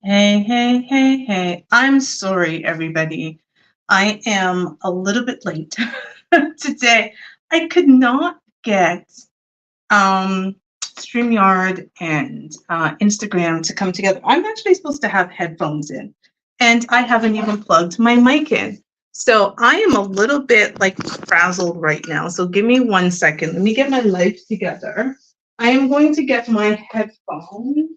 Hey, hey, hey, hey. I'm sorry, everybody. I am a little bit late today. I could not get StreamYard and Instagram to come together. I'm actually supposed to have headphones in, and I haven't even plugged my mic in. So I am a little bit like frazzled right now. So give me 1 second. Let me get my life together. I am going to get my headphones.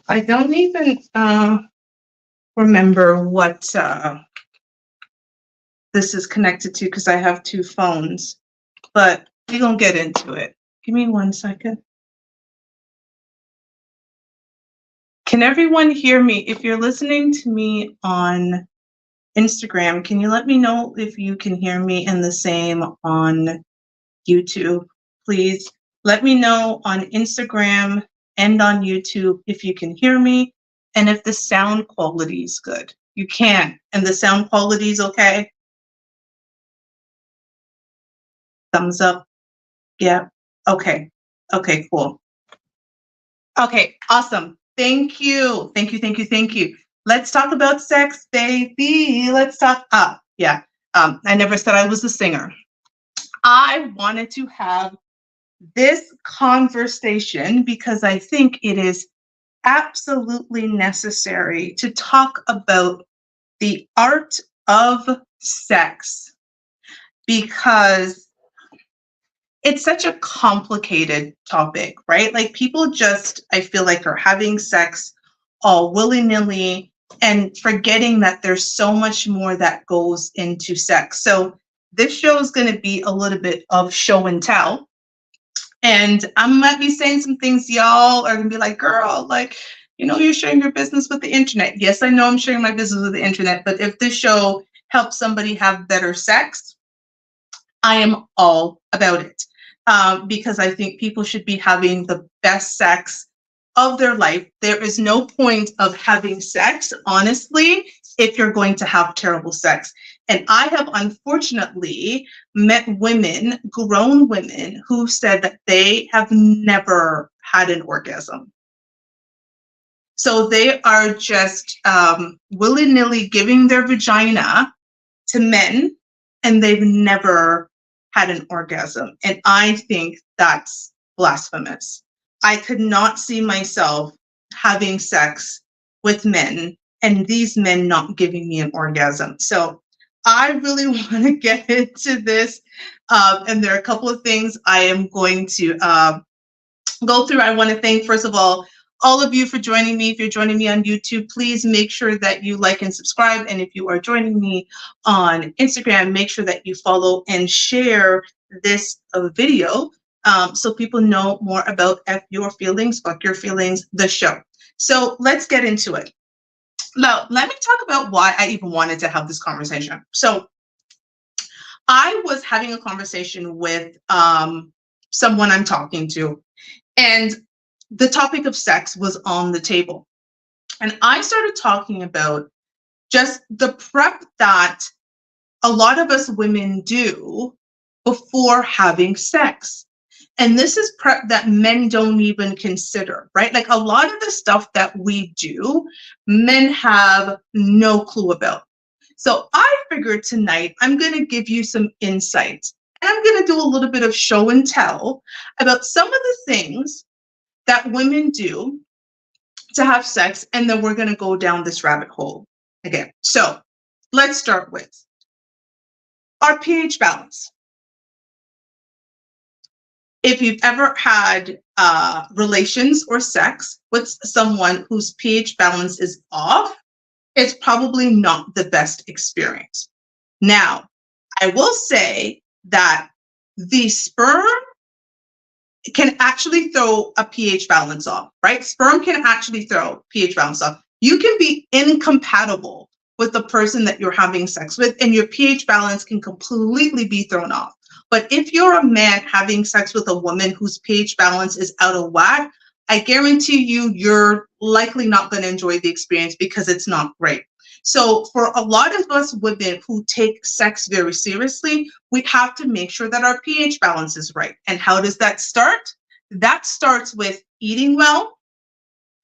I don't even remember what this is connected to because I have two phones, but we're going to get into it. Give me 1 second. Can everyone hear me? If you're listening to me on Instagram, can you let me know if you can hear me, and the same on YouTube? Please let me know on Instagram and on YouTube if you can hear me and if the sound quality is good. You can, and the sound quality is okay. Thumbs up. Yeah. Okay. Okay, cool. Okay, awesome. Thank you. Thank you. Thank you. Thank you. Let's talk about sex, baby. Let's talk. Yeah. I never said I was a singer. I wanted to have this conversation because I think it is absolutely necessary to talk about the art of sex because it's such a complicated topic, right? Like people just, I feel like, are having sex all willy-nilly and forgetting that there's so much more that goes into sex. So this show is going to be a little bit of show and tell. And I might be saying some things y'all are going to be like, girl, like, you're sharing your business with the internet. Yes, I know I'm sharing my business with the internet, but if this show helps somebody have better sex, I am all about it because I think people should be having the best sex of their life. There is no point of having sex, honestly, if you're going to have terrible sex. And I have unfortunately met women, grown women, who said that they have never had an orgasm. So they are just willy-nilly giving their vagina to men, and they've never had an orgasm. And I think that's blasphemous. I could not see myself having sex with men and these men not giving me an orgasm. So I really want to get into this. And there are a couple of things I am going to go through. I want to thank, first of all of you for joining me. If you're joining me on YouTube, please make sure that you like and subscribe. And if you are joining me on Instagram, make sure that you follow and share this video so people know more about F Your Feelings, Fuck Your Feelings, the show. So let's get into it. Now, let me talk about why I even wanted to have this conversation. So I was having a conversation with someone I'm talking to, and the topic of sex was on the table. And I started talking about just the prep that a lot of us women do before having sex. And this is prep that men don't even consider, right? Like a lot of the stuff that we do, men have no clue about. So I figured tonight I'm going to give you some insights. And I'm going to do a little bit of show and tell about some of the things that women do to have sex, and then we're going to go down this rabbit hole again. So let's start with our pH balance. If you've ever had relations or sex with someone whose pH balance is off, it's probably not the best experience. Now, I will say that the sperm can actually throw a pH balance off, right? Sperm can actually throw pH balance off. You can be incompatible with the person that you're having sex with, and your pH balance can completely be thrown off. But if you're a man having sex with a woman whose pH balance is out of whack, I guarantee you, you're likely not going to enjoy the experience because it's not great. So for a lot of us women who take sex very seriously, we have to make sure that our pH balance is right. And how does that start? That starts with eating well.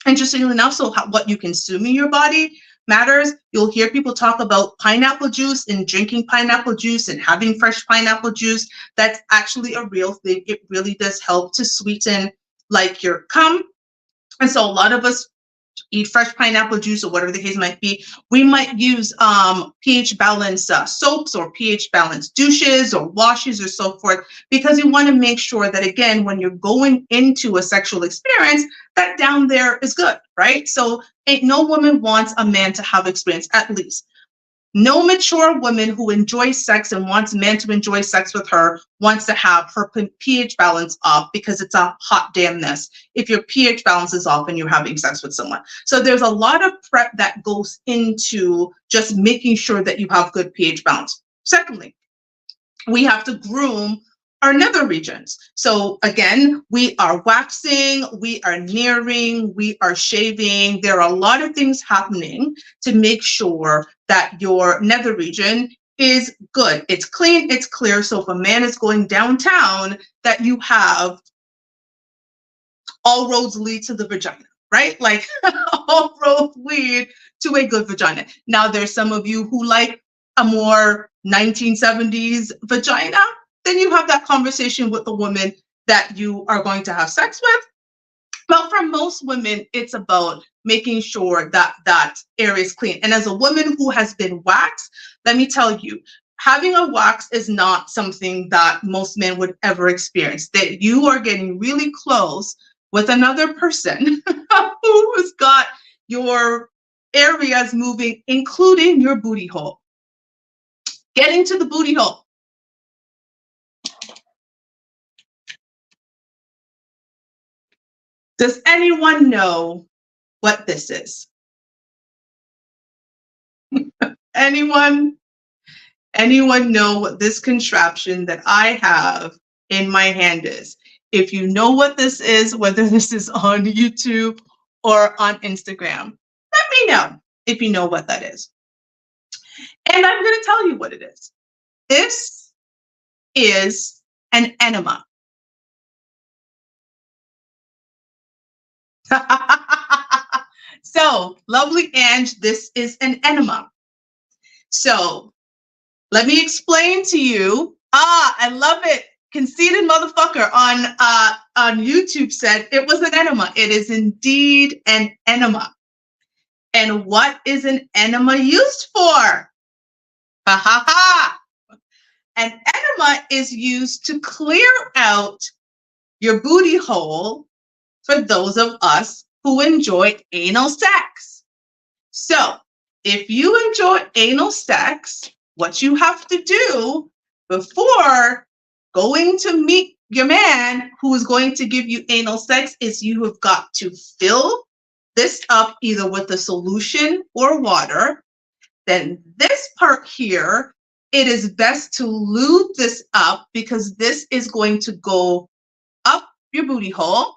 Interestingly enough, so what you consume in your body matters. You'll hear people talk about pineapple juice and drinking pineapple juice and having fresh pineapple juice. That's actually a real thing. It really does help to sweeten like your cum. And so a lot of us eat fresh pineapple juice or whatever the case might be. We might use pH balanced soaps or pH balanced douches or washes or so forth, because you want to make sure that, again, when you're going into a sexual experience, that down there is good, right? So no woman wants a man to have experience, at least. No mature woman who enjoys sex and wants men to enjoy sex with her wants to have her pH balance off, because it's a hot damn mess if your pH balance is off and you're having sex with someone. So there's a lot of prep that goes into just making sure that you have good pH balance. Secondly, we have to groom our nether regions. So again, we are waxing, we are nearing, we are shaving. There are a lot of things happening to make sure that your nether region is good. It's clean, it's clear. So if a man is going downtown, that you have all roads lead to the vagina, right? Like all roads lead to a good vagina. Now, there's some of you who like a more 1970s vagina, then you have that conversation with the woman that you are going to have sex with. But for most women, it's about making sure that that area is clean. And as a woman who has been waxed, let me tell you, having a wax is not something that most men would ever experience. That you are getting really close with another person who's got your areas moving, including your booty hole. Getting to the booty hole. Does anyone know what this is? Anyone know what this contraption that I have in my hand is? If you know what this is, whether this is on YouTube or on Instagram, let me know if you know what that is. And I'm going to tell you what it is. This is an enema. So, lovely Ange, this is an enema. So, let me explain to you. I love it. Conceited motherfucker on YouTube said it was an enema. It is indeed an enema. And what is an enema used for? Ha ha ha. An enema is used to clear out your booty hole for those of us who enjoy anal sex. So, if you enjoy anal sex, what you have to do before going to meet your man who is going to give you anal sex is you have got to fill this up either with a solution or water. Then this part here, it is best to lube this up, because this is going to go up your booty hole.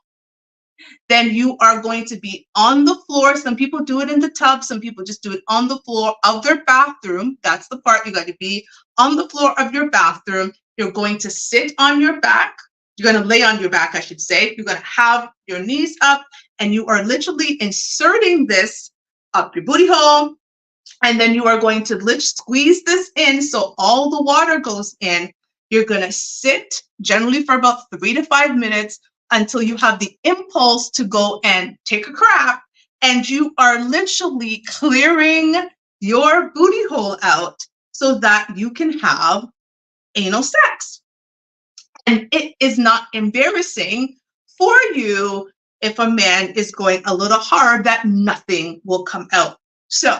Then you are going to be on the floor. Some people do it in the tub. Some people just do it on the floor of their bathroom. That's the part. You got to be on the floor of your bathroom. You're going to sit on your back. You're going to lay on your back, I should say. You're going to have your knees up, and you are literally inserting this up your booty hole. And then you are going to squeeze this in so all the water goes in. You're going to sit generally for about 3 to 5 minutes until you have the impulse to go and take a crap, and you are literally clearing your booty hole out so that you can have anal sex. And it is not embarrassing for you if a man is going a little hard, that nothing will come out. So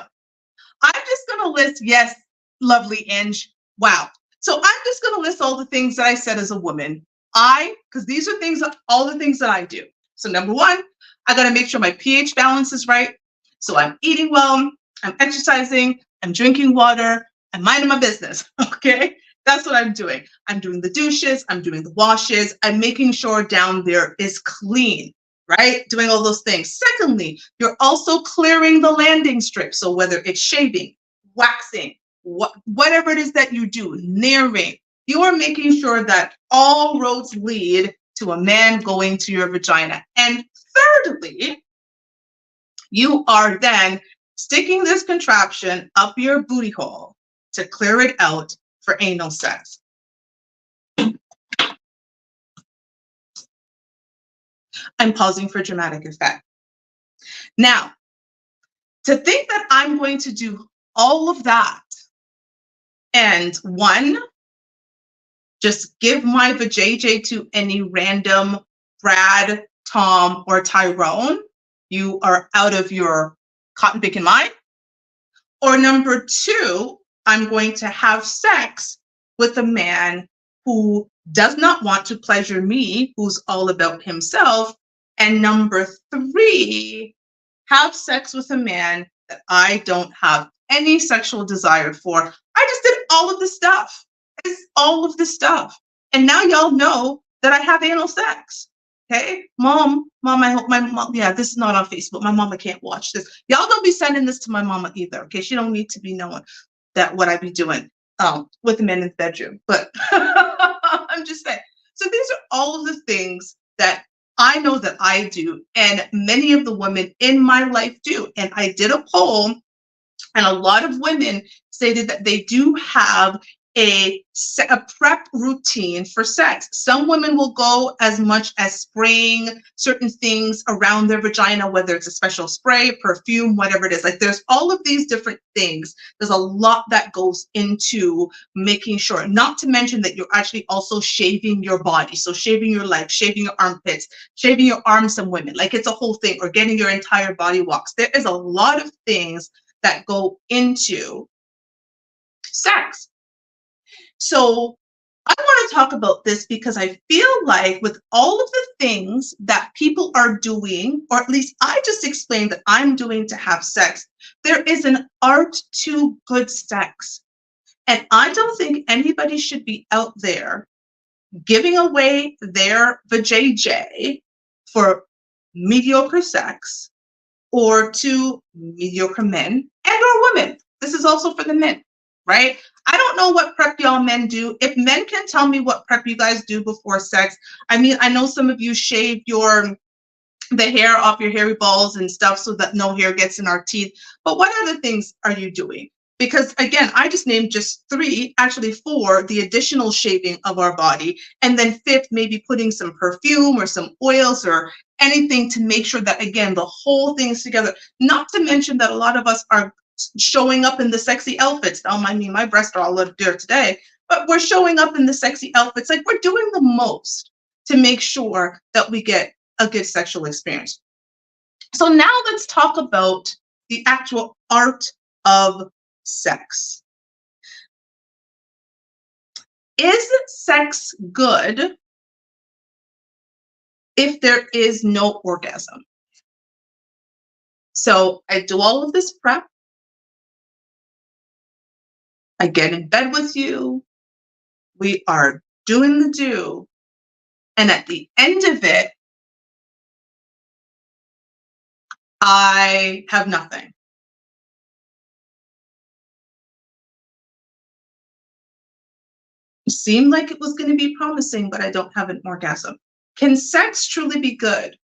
I'm just going to list, yes, lovely Inge. Wow. So I'm just going to list all the things that I said as a woman. Because these are all the things that I do. So number one, I got to make sure my pH balance is right. So I'm eating well, I'm exercising, I'm drinking water, I'm minding my business. Okay. That's what I'm doing. I'm doing the douches, I'm doing the washes, I'm making sure down there is clean, right? Doing all those things. Secondly, you're also clearing the landing strip. So whether it's shaving, waxing, whatever it is that you do, nearing, you are making sure that all roads lead to a man going to your vagina. And thirdly, you are then sticking this contraption up your booty hole to clear it out for anal sex. I'm pausing for dramatic effect. Now, to think that I'm going to do all of that and one, just give my vajayjay to any random Brad, Tom, or Tyrone, you are out of your cotton picking mind. Or number two, I'm going to have sex with a man who does not want to pleasure me, who's all about himself. And number three, have sex with a man that I don't have any sexual desire for. I just did all of this stuff. It's all of this stuff. And now y'all know that I have anal sex. Okay, mom, I hope my mom, yeah, this is not on Facebook. My mama can't watch this. Y'all don't be sending this to my mama either. Okay, she don't need to be knowing that what I be doing with the men in the bedroom. But I'm just saying. So these are all of the things that I know that I do, and many of the women in my life do. And I did a poll, and a lot of women stated that they do have a prep routine for sex. Some women will go as much as spraying certain things around their vagina, whether it's a special spray, perfume, whatever it is. Like there's all of these different things. There's a lot that goes into making sure, not to mention that you're actually also shaving your body. So shaving your legs, shaving your armpits, shaving your arms, some women, like it's a whole thing, or getting your entire body waxed. There is a lot of things that go into sex. So I want to talk about this because I feel like with all of the things that people are doing, or at least I just explained that I'm doing to have sex, there is an art to good sex. And I don't think anybody should be out there giving away their vajayjay for mediocre sex or to mediocre men and or women. This is also for the men, right? I don't know what prep y'all men do. If men can tell me what prep you guys do before sex. I mean, I know some of you shave the hair off your hairy balls and stuff so that no hair gets in our teeth. But what other things are you doing? Because again, I just named just three, actually four, the additional shaving of our body. And then fifth, maybe putting some perfume or some oils or anything to make sure that, again, the whole thing's together. Not to mention that a lot of us are showing up in the sexy outfits. Don't mind me, my breasts are all a little there today, but we're showing up in the sexy outfits. Like we're doing the most to make sure that we get a good sexual experience. So now let's talk about the actual art of sex. Is sex good if there is no orgasm? So I do all of this prep. I get in bed with you. We are doing the do. And at the end of it, I have nothing. It seemed like it was going to be promising, but I don't have an orgasm. Can sex truly be good?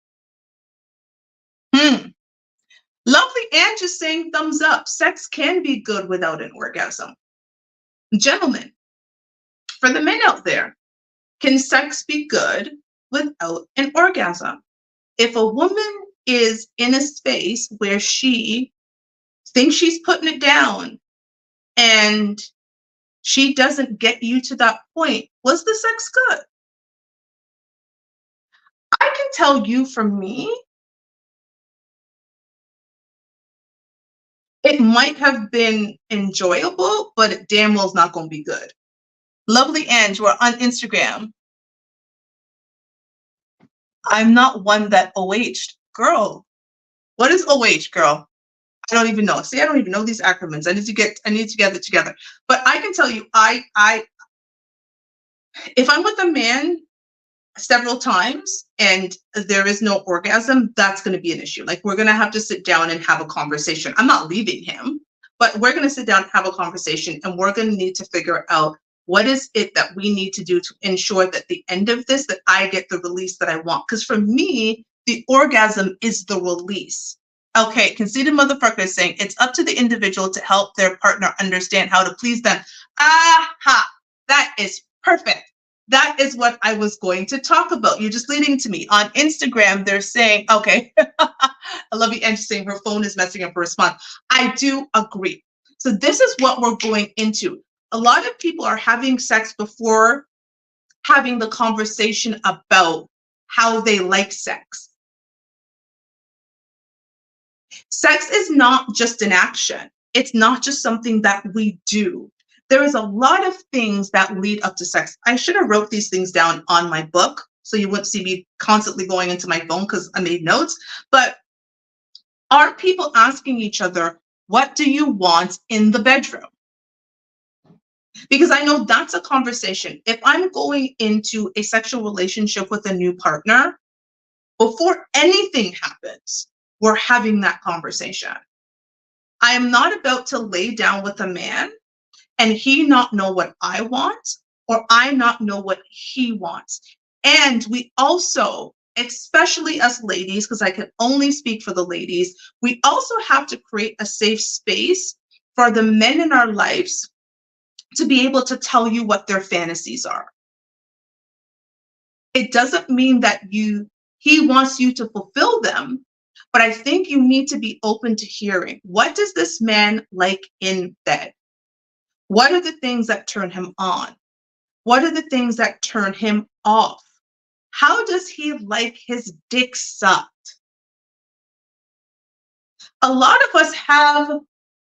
Lovely Anne just saying thumbs up. Sex can be good without an orgasm. Gentlemen, for the men out there, can sex be good without an orgasm? If a woman is in a space where she thinks she's putting it down and she doesn't get you to that point, was the sex good? I can tell you for me, it might have been enjoyable, but it damn well is not going to be good. Lovely Ange, we're on Instagram. I'm not one that OH'd. Girl, what is OH, girl? I don't even know. See, I don't even know these acronyms. I need to get it together. But I can tell you, if I'm with a man several times and there is no orgasm, that's going to be an issue. Like we're going to have to sit down and have a conversation. I'm not leaving him, but we're going to sit down and have a conversation, and we're going to need to figure out what is it that we need to do to ensure that the end of this, that I get the release that I want. Because for me, the orgasm is the release. Okay, conceited motherfucker is saying it's up to the individual to help their partner understand how to please them. Aha, that is perfect. That is what I was going to talk about. You're just leading to me. On Instagram, they're saying, okay, I love you, Angie saying her phone is messing up her response. I do agree. So this is what we're going into. A lot of people are having sex before having the conversation about how they like sex. Sex is not just an action. It's not just something that we do. There is a lot of things that lead up to sex. I should have wrote these things down on my book so you wouldn't see me constantly going into my phone because I made notes. But are people asking each other, what do you want in the bedroom? Because I know that's a conversation. If I'm going into a sexual relationship with a new partner, before anything happens, we're having that conversation. I am not about to lay down with a man and he not know what I want or I not know what he wants. And we also, especially us ladies, because I can only speak for the ladies, we also have to create a safe space for the men in our lives to be able to tell you what their fantasies are. It doesn't mean that he wants you to fulfill them, but I think you need to be open to hearing, what does this man like in bed? What are the things that turn him on? What are the things that turn him off? How does he like his dick sucked? A lot of us have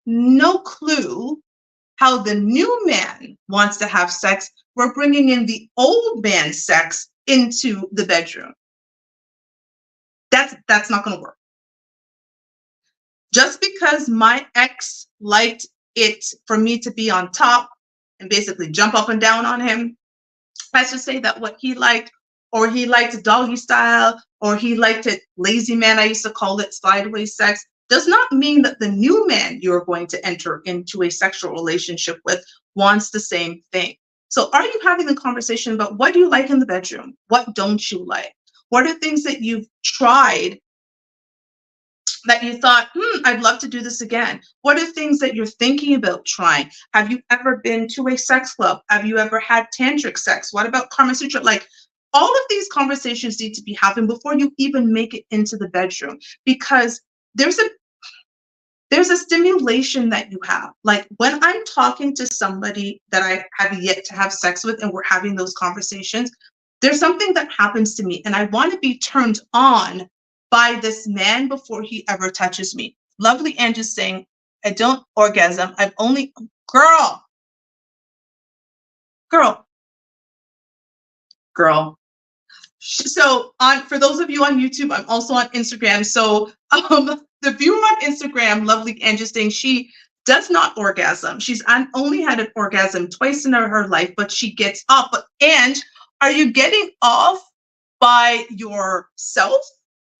no clue how the new man wants to have sex. We're bringing in the old man's sex into the bedroom. That's not going to work. Just because my ex liked it for me to be on top and basically jump up and down on him, let's just say that what he liked, or he liked doggy style, or he liked it lazy man, I used to call it sideways sex, does not mean that the new man you're going to enter into a sexual relationship with wants the same thing. So are you having the conversation about what do you like in the bedroom? What don't you like? What are things that you've tried that you thought, I'd love to do this again? What are things that you're thinking about trying? Have you ever been to a sex club? Have you ever had tantric sex? What about Kama Sutra? Like, all of these conversations need to be happening before you even make it into the bedroom, because there's a stimulation that you have. Like when I'm talking to somebody that I have yet to have sex with and we're having those conversations, there's something that happens to me and I want to be turned on by this man before he ever touches me. Lovely Angie saying, I don't orgasm. I've only, girl. So for those of you on YouTube, I'm also on Instagram. So the viewer on Instagram, Lovely Angie saying she does not orgasm. She's only had an orgasm twice in her life, but she gets off. But Ange, are you getting off by yourself?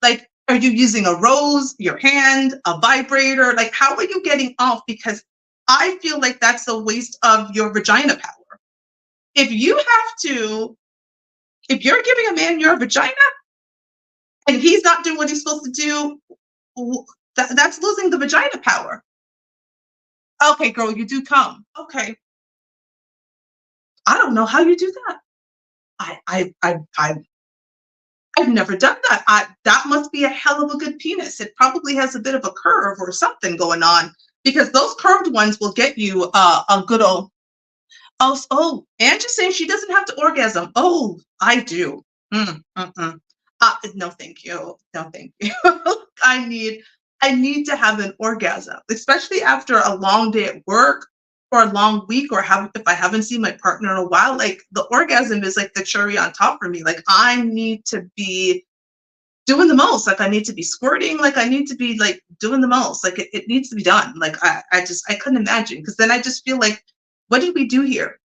Like, are you using a rose, your hand, a vibrator? Like, how are you getting off? Because I feel like that's a waste of your vagina power. If you're giving a man your vagina and he's not doing what he's supposed to do, that's losing the vagina power. Okay, girl, you do come. Okay. I don't know how you do that. I've never done that. That must be a hell of a good penis. It probably has a bit of a curve or something going on, because those curved ones will get you a good old. Oh, Angie's saying she doesn't have to orgasm. Oh, I do. No, thank you. No, thank you. I need to have an orgasm, especially after a long day at work or a long week, or if I haven't seen my partner in a while. Like, the orgasm is like the cherry on top for me. Like, I need to be doing the most. Like, I need to be squirting. Like, I need to be like doing the most. Like, it needs to be done. Like, I couldn't imagine, because then I just feel like, what did we do here?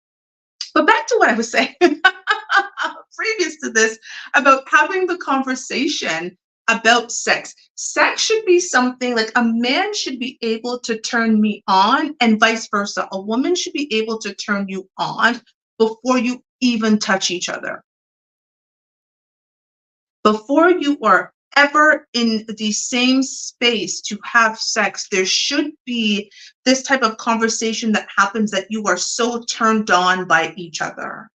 But back to what I was saying previous to this about having the conversation about sex. Sex should be something like a man should be able to turn me on, and vice versa. A woman should be able to turn you on before you even touch each other. Before you are ever in the same space to have sex, there should be this type of conversation that happens that you are so turned on by each other.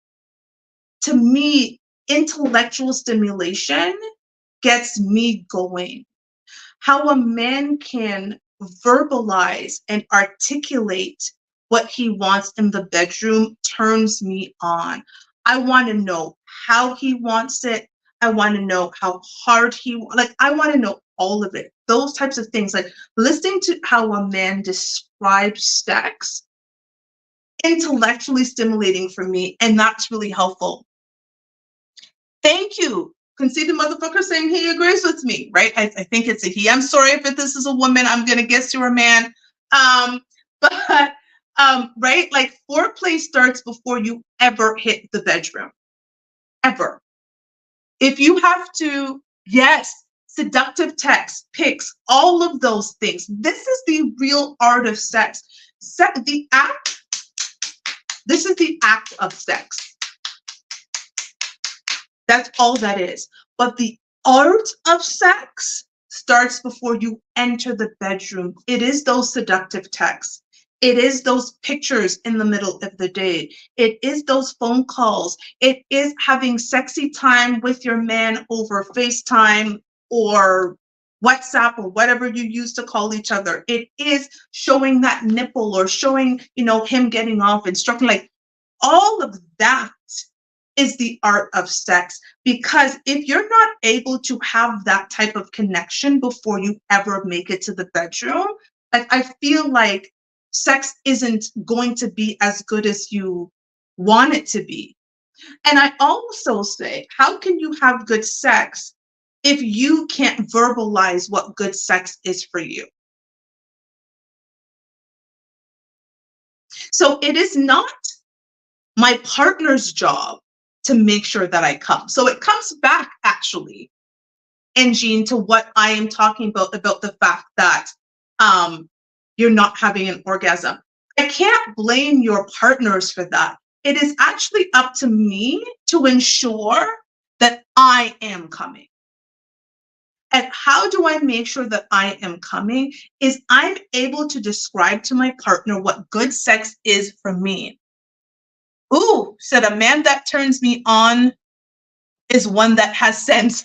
To me, intellectual stimulation gets me going. How a man can verbalize and articulate what he wants in the bedroom turns me on. I want to know how he wants it. I want to know how hard like, I want to know all of it. Those types of things, like listening to how a man describes sex, intellectually stimulating for me, and that's really helpful. Thank you. Conceited motherfucker saying he agrees with me, right? I think it's a he. I'm sorry if this is a woman. I'm gonna guess you're a man. Um, but right, like foreplay starts before you ever hit the bedroom, ever. If you have to, yes, seductive text, pics, all of those things. This is the real art of sex. The act. This is the act of sex. That's all that is. But the art of sex starts before you enter the bedroom. It is those seductive texts. It is those pictures in the middle of the day. It is those phone calls. It is having sexy time with your man over FaceTime or WhatsApp or whatever you use to call each other. It is showing that nipple or showing, him getting off and stroking. Like, all of that is the art of sex, because if you're not able to have that type of connection before you ever make it to the bedroom, like, I feel like sex isn't going to be as good as you want it to be. And I also say, how can you have good sex if you can't verbalize what good sex is for you? So it is not my partner's job to make sure that I come. So it comes back, actually, and Jean, to what I am talking about the fact that you're not having an orgasm. I can't blame your partners for that. It is actually up to me to ensure that I am coming. And how do I make sure that I am coming? Is I'm able to describe to my partner what good sex is for me. Ooh, said a man that turns me on is one that has sense.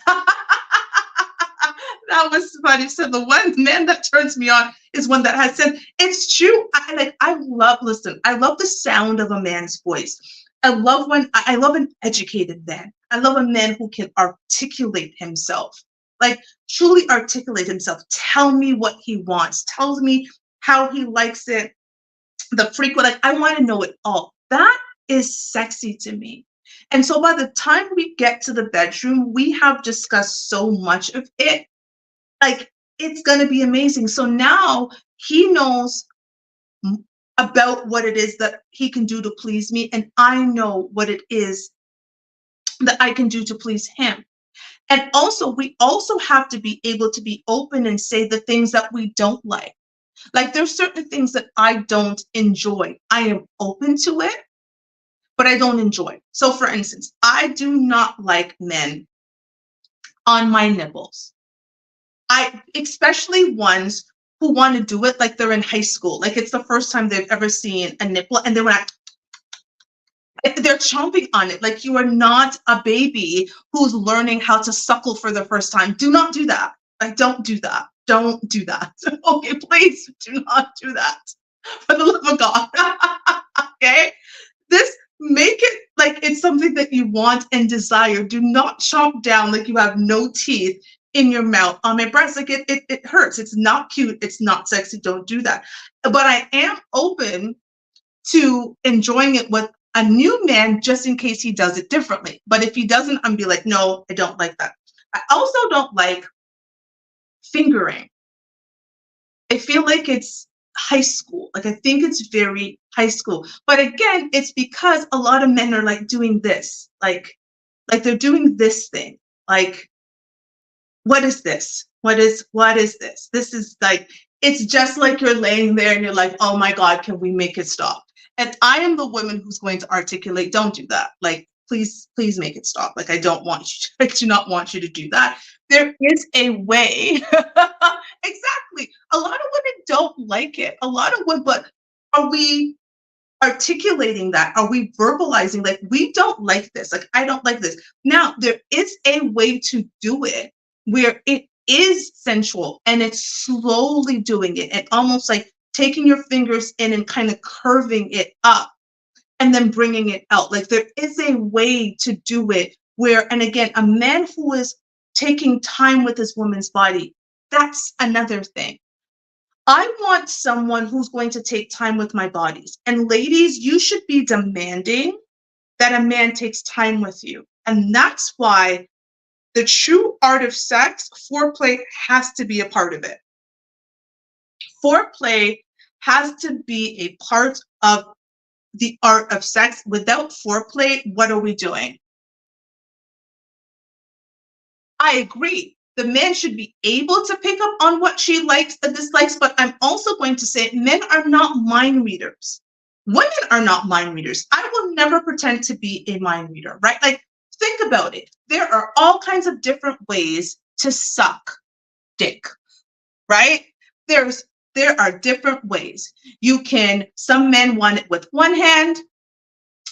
That was funny. So the one man that turns me on is one that has sense. It's true. I love the sound of a man's voice. I love an educated man. I love a man who can articulate himself. Like, truly articulate himself. Tell me what he wants. Tells me how he likes it. The frequent, like, I want to know it all. That is sexy to me. And so by the time we get to the bedroom, we have discussed so much of it. Like, it's going to be amazing. So now he knows about what it is that he can do to please me, and I know what it is that I can do to please him. And also, we also have to be able to be open and say the things that we don't like. Like, there's certain things that I don't enjoy. I am open to it, but I don't enjoy. So for instance, I do not like men on my nipples. Especially ones who want to do it like they're in high school. Like, it's the first time they've ever seen a nipple, and they're chomping on it. Like, you are not a baby who's learning how to suckle for the first time. Do not do that. Like, don't do that. Don't do that. Okay, please do not do that. For the love of God. Okay? Make it like it's something that you want and desire. Do not chomp down like you have no teeth in your mouth on my breast. Like, it hurts. It's not cute. It's not sexy. Don't do that. But I am open to enjoying it with a new man just in case he does it differently. But if he doesn't, I'm be like, no, I don't like that. I also don't like fingering. I feel like it's high school. Like, I think it's very high school. But again, it's because a lot of men are like doing this. Like they're doing this thing. Like, what is this? What is this? This is like, it's just like you're laying there and you're like, oh my God, can we make it stop? And I am the woman who's going to articulate, don't do that. Like, please make it stop. Like, I don't want you to, I do not want you to do that. There is a way. Exactly. A lot of women don't like it. A lot of women, but are we articulating that? Are we verbalizing, like, we don't like this? Like, I don't like this. Now, there is a way to do it where it is sensual and it's slowly doing it and almost like taking your fingers in and kind of curving it up and then bringing it out. Like, there is a way to do it where, and again, a man who is taking time with his woman's body, that's another thing. I want someone who's going to take time with my bodies. And ladies, you should be demanding that a man takes time with you. And that's why the true art of sex, foreplay has to be a part of it. Foreplay has to be a part of the art of sex. Without foreplay, what are we doing? I agree. The man should be able to pick up on what she likes and dislikes, but I'm also going to say men are not mind readers. Women are not mind readers. I will never pretend to be a mind reader, right? Like, think about it. There are all kinds of different ways to suck dick, right? There are different ways. Some men want it with one hand,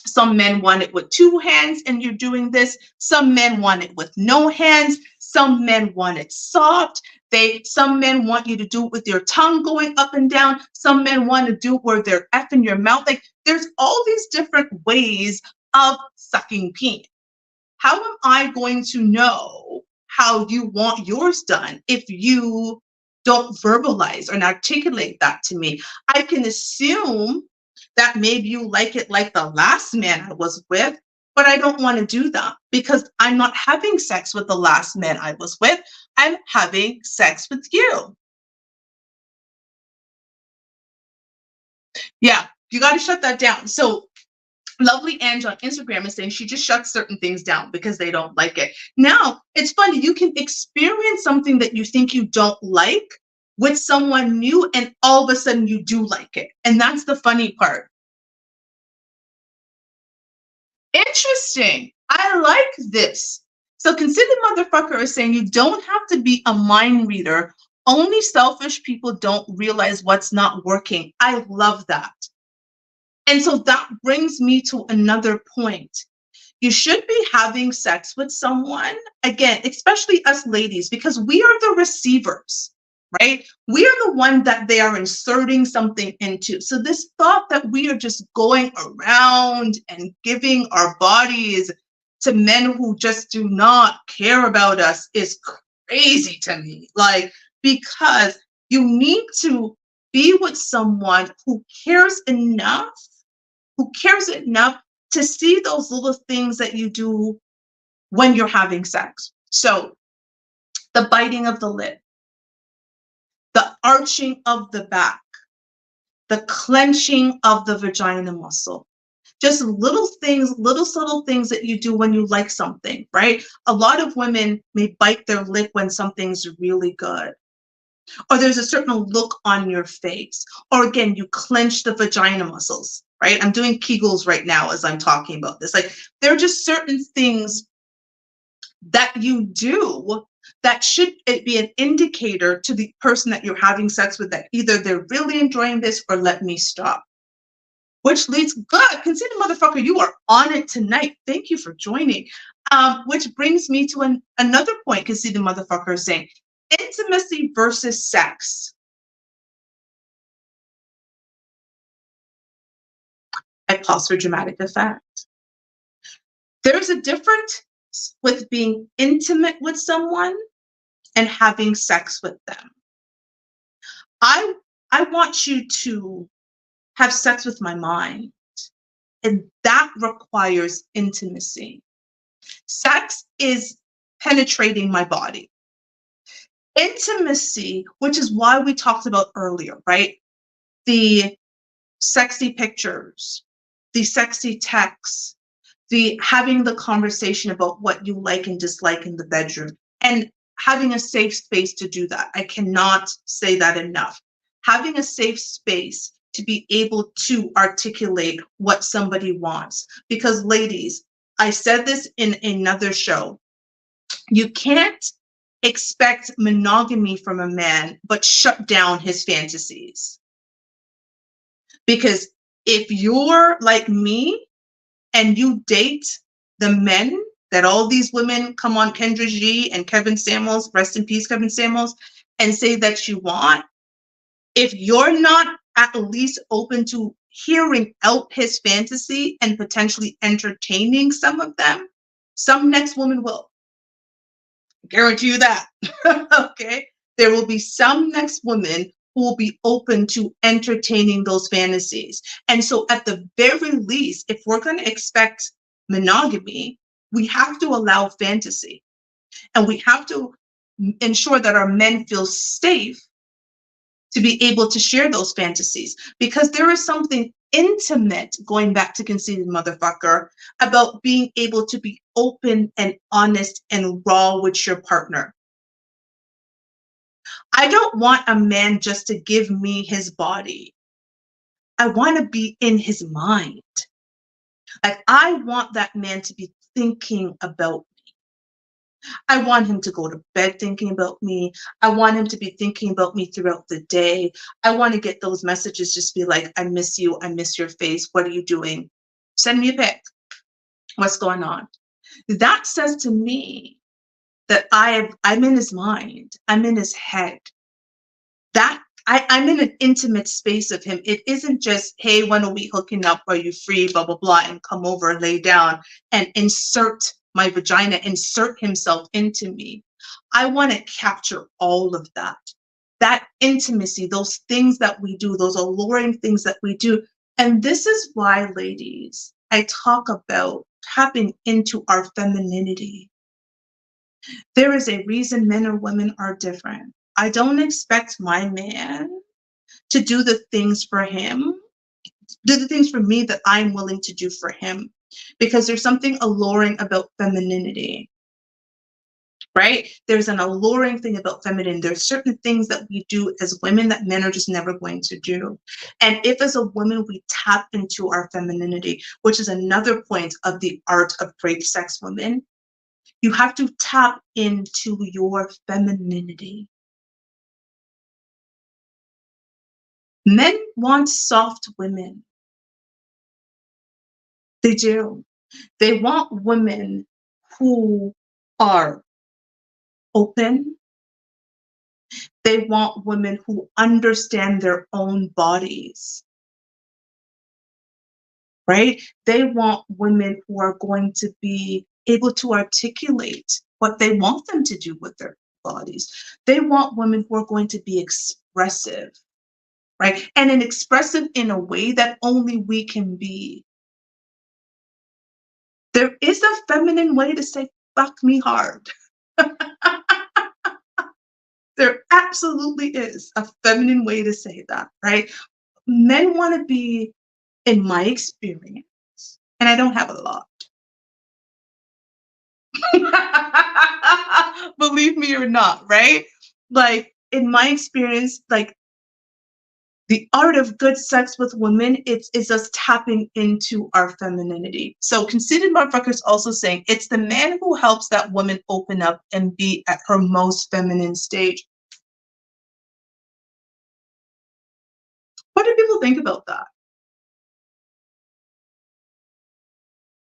some men want it with two hands, and you're doing this. Some men want it with no hands. Some men want it soft. Some men want you to do it with your tongue going up and down. Some men want to do it where they're effing your mouth. Like, there's all these different ways of sucking peen. How am I going to know how you want yours done if you don't verbalize or articulate that to me? I can assume that maybe you like it like the last man I was with, but I don't want to do that because I'm not having sex with the last man I was with. I'm having sex with you. Yeah, you got to shut that down. So Lovely Ange on Instagram is saying she just shuts certain things down because they don't like it. Now, it's funny, you can experience something that you think you don't like with someone new, and all of a sudden you do like it. And that's the funny part. Interesting. I like this. So Conceited Motherfucker is saying you don't have to be a mind reader. Only selfish people don't realize what's not working. I love that. And so that brings me to another point. You should be having sex with someone, again, especially us ladies, because we are the receivers, right? We are the one that they are inserting something into. So this thought that we are just going around and giving our bodies to men who just do not care about us is crazy to me. Like, because you need to be with someone who cares enough to see those little things that you do when you're having sex. So the biting of the lip, the arching of the back, the clenching of the vagina muscle, just little things, little subtle things that you do when you like something, right? A lot of women may bite their lip when something's really good, or there's a certain look on your face, or again, you clench the vagina muscles, right? I'm doing Kegels right now as I'm talking about this. Like, there are just certain things that you do that should be an indicator to the person that you're having sex with that either they're really enjoying this or let me stop. Which leads, God, Conceited Motherfucker, you are on it tonight. Thank you for joining. Which brings me to another point Conceited Motherfucker is saying, intimacy versus sex. I pause for dramatic effect. There's a difference with being intimate with someone and having sex with them. I want you to have sex with my mind, and that requires intimacy. Sex is penetrating my body. Intimacy, which is why we talked about earlier, right? The sexy pictures, the sexy texts, the having the conversation about what you like and dislike in the bedroom. And having a safe space to do that. I cannot say that enough. Having a safe space to be able to articulate what somebody wants. Because ladies, I said this in another show, you can't expect monogamy from a man, but shut down his fantasies. Because if you're like me and you date the men that all these women come on Kendra G and Kevin Samuels, rest in peace, Kevin Samuels, and say that you want, if you're not at least open to hearing out his fantasy and potentially entertaining some of them, some next woman will. Guarantee you that. Okay? There will be some next woman who will be open to entertaining those fantasies. And so, at the very least, if we're going to expect monogamy, we have to allow fantasy. And we have to ensure that our men feel safe to be able to share those fantasies. Because there is something intimate, going back to conceited motherfucker, about being able to be open and honest and raw with your partner. I don't want a man just to give me his body. I want to be in his mind. Like, I want that man to be thinking about me. I want him to go to bed thinking about me. I want him to be thinking about me throughout the day. I want to get those messages, just be like, I miss you. I miss your face. What are you doing? Send me a pic. What's going on? That says to me that I'm in his mind. I'm in his head. That I'm in an intimate space of him. It isn't just, hey, when are we hooking up? Are you free? Blah, blah, blah, and come over and lay down and insert my vagina, insert himself into me. I want to capture all of that intimacy, those things that we do, those alluring things that we do. And this is why, ladies, I talk about tapping into our femininity. There is a reason men or women are different. I don't expect my man to do the things for him, do the things for me that I'm willing to do for him, because there's something alluring about femininity, right? There's an alluring thing about feminine. There's certain things that we do as women that men are just never going to do. And if as a woman we tap into our femininity, which is another point of the art of great sex women, you have to tap into your femininity. Men want soft women. They do. They want women who are open. They want women who understand their own bodies, right? They want women who are going to be able to articulate what they want them to do with their bodies. They want women who are going to be expressive, right? And an expressive in a way that only we can be. There is a feminine way to say, fuck me hard. There absolutely is a feminine way to say that, right? Men want to be, in my experience, and I don't have a lot. Believe me or not, right? Like, in my experience, like, the art of good sex with women, it's us tapping into our femininity. So conceited motherfuckers also saying it's the man who helps that woman open up and be at her most feminine stage. What do people think about that?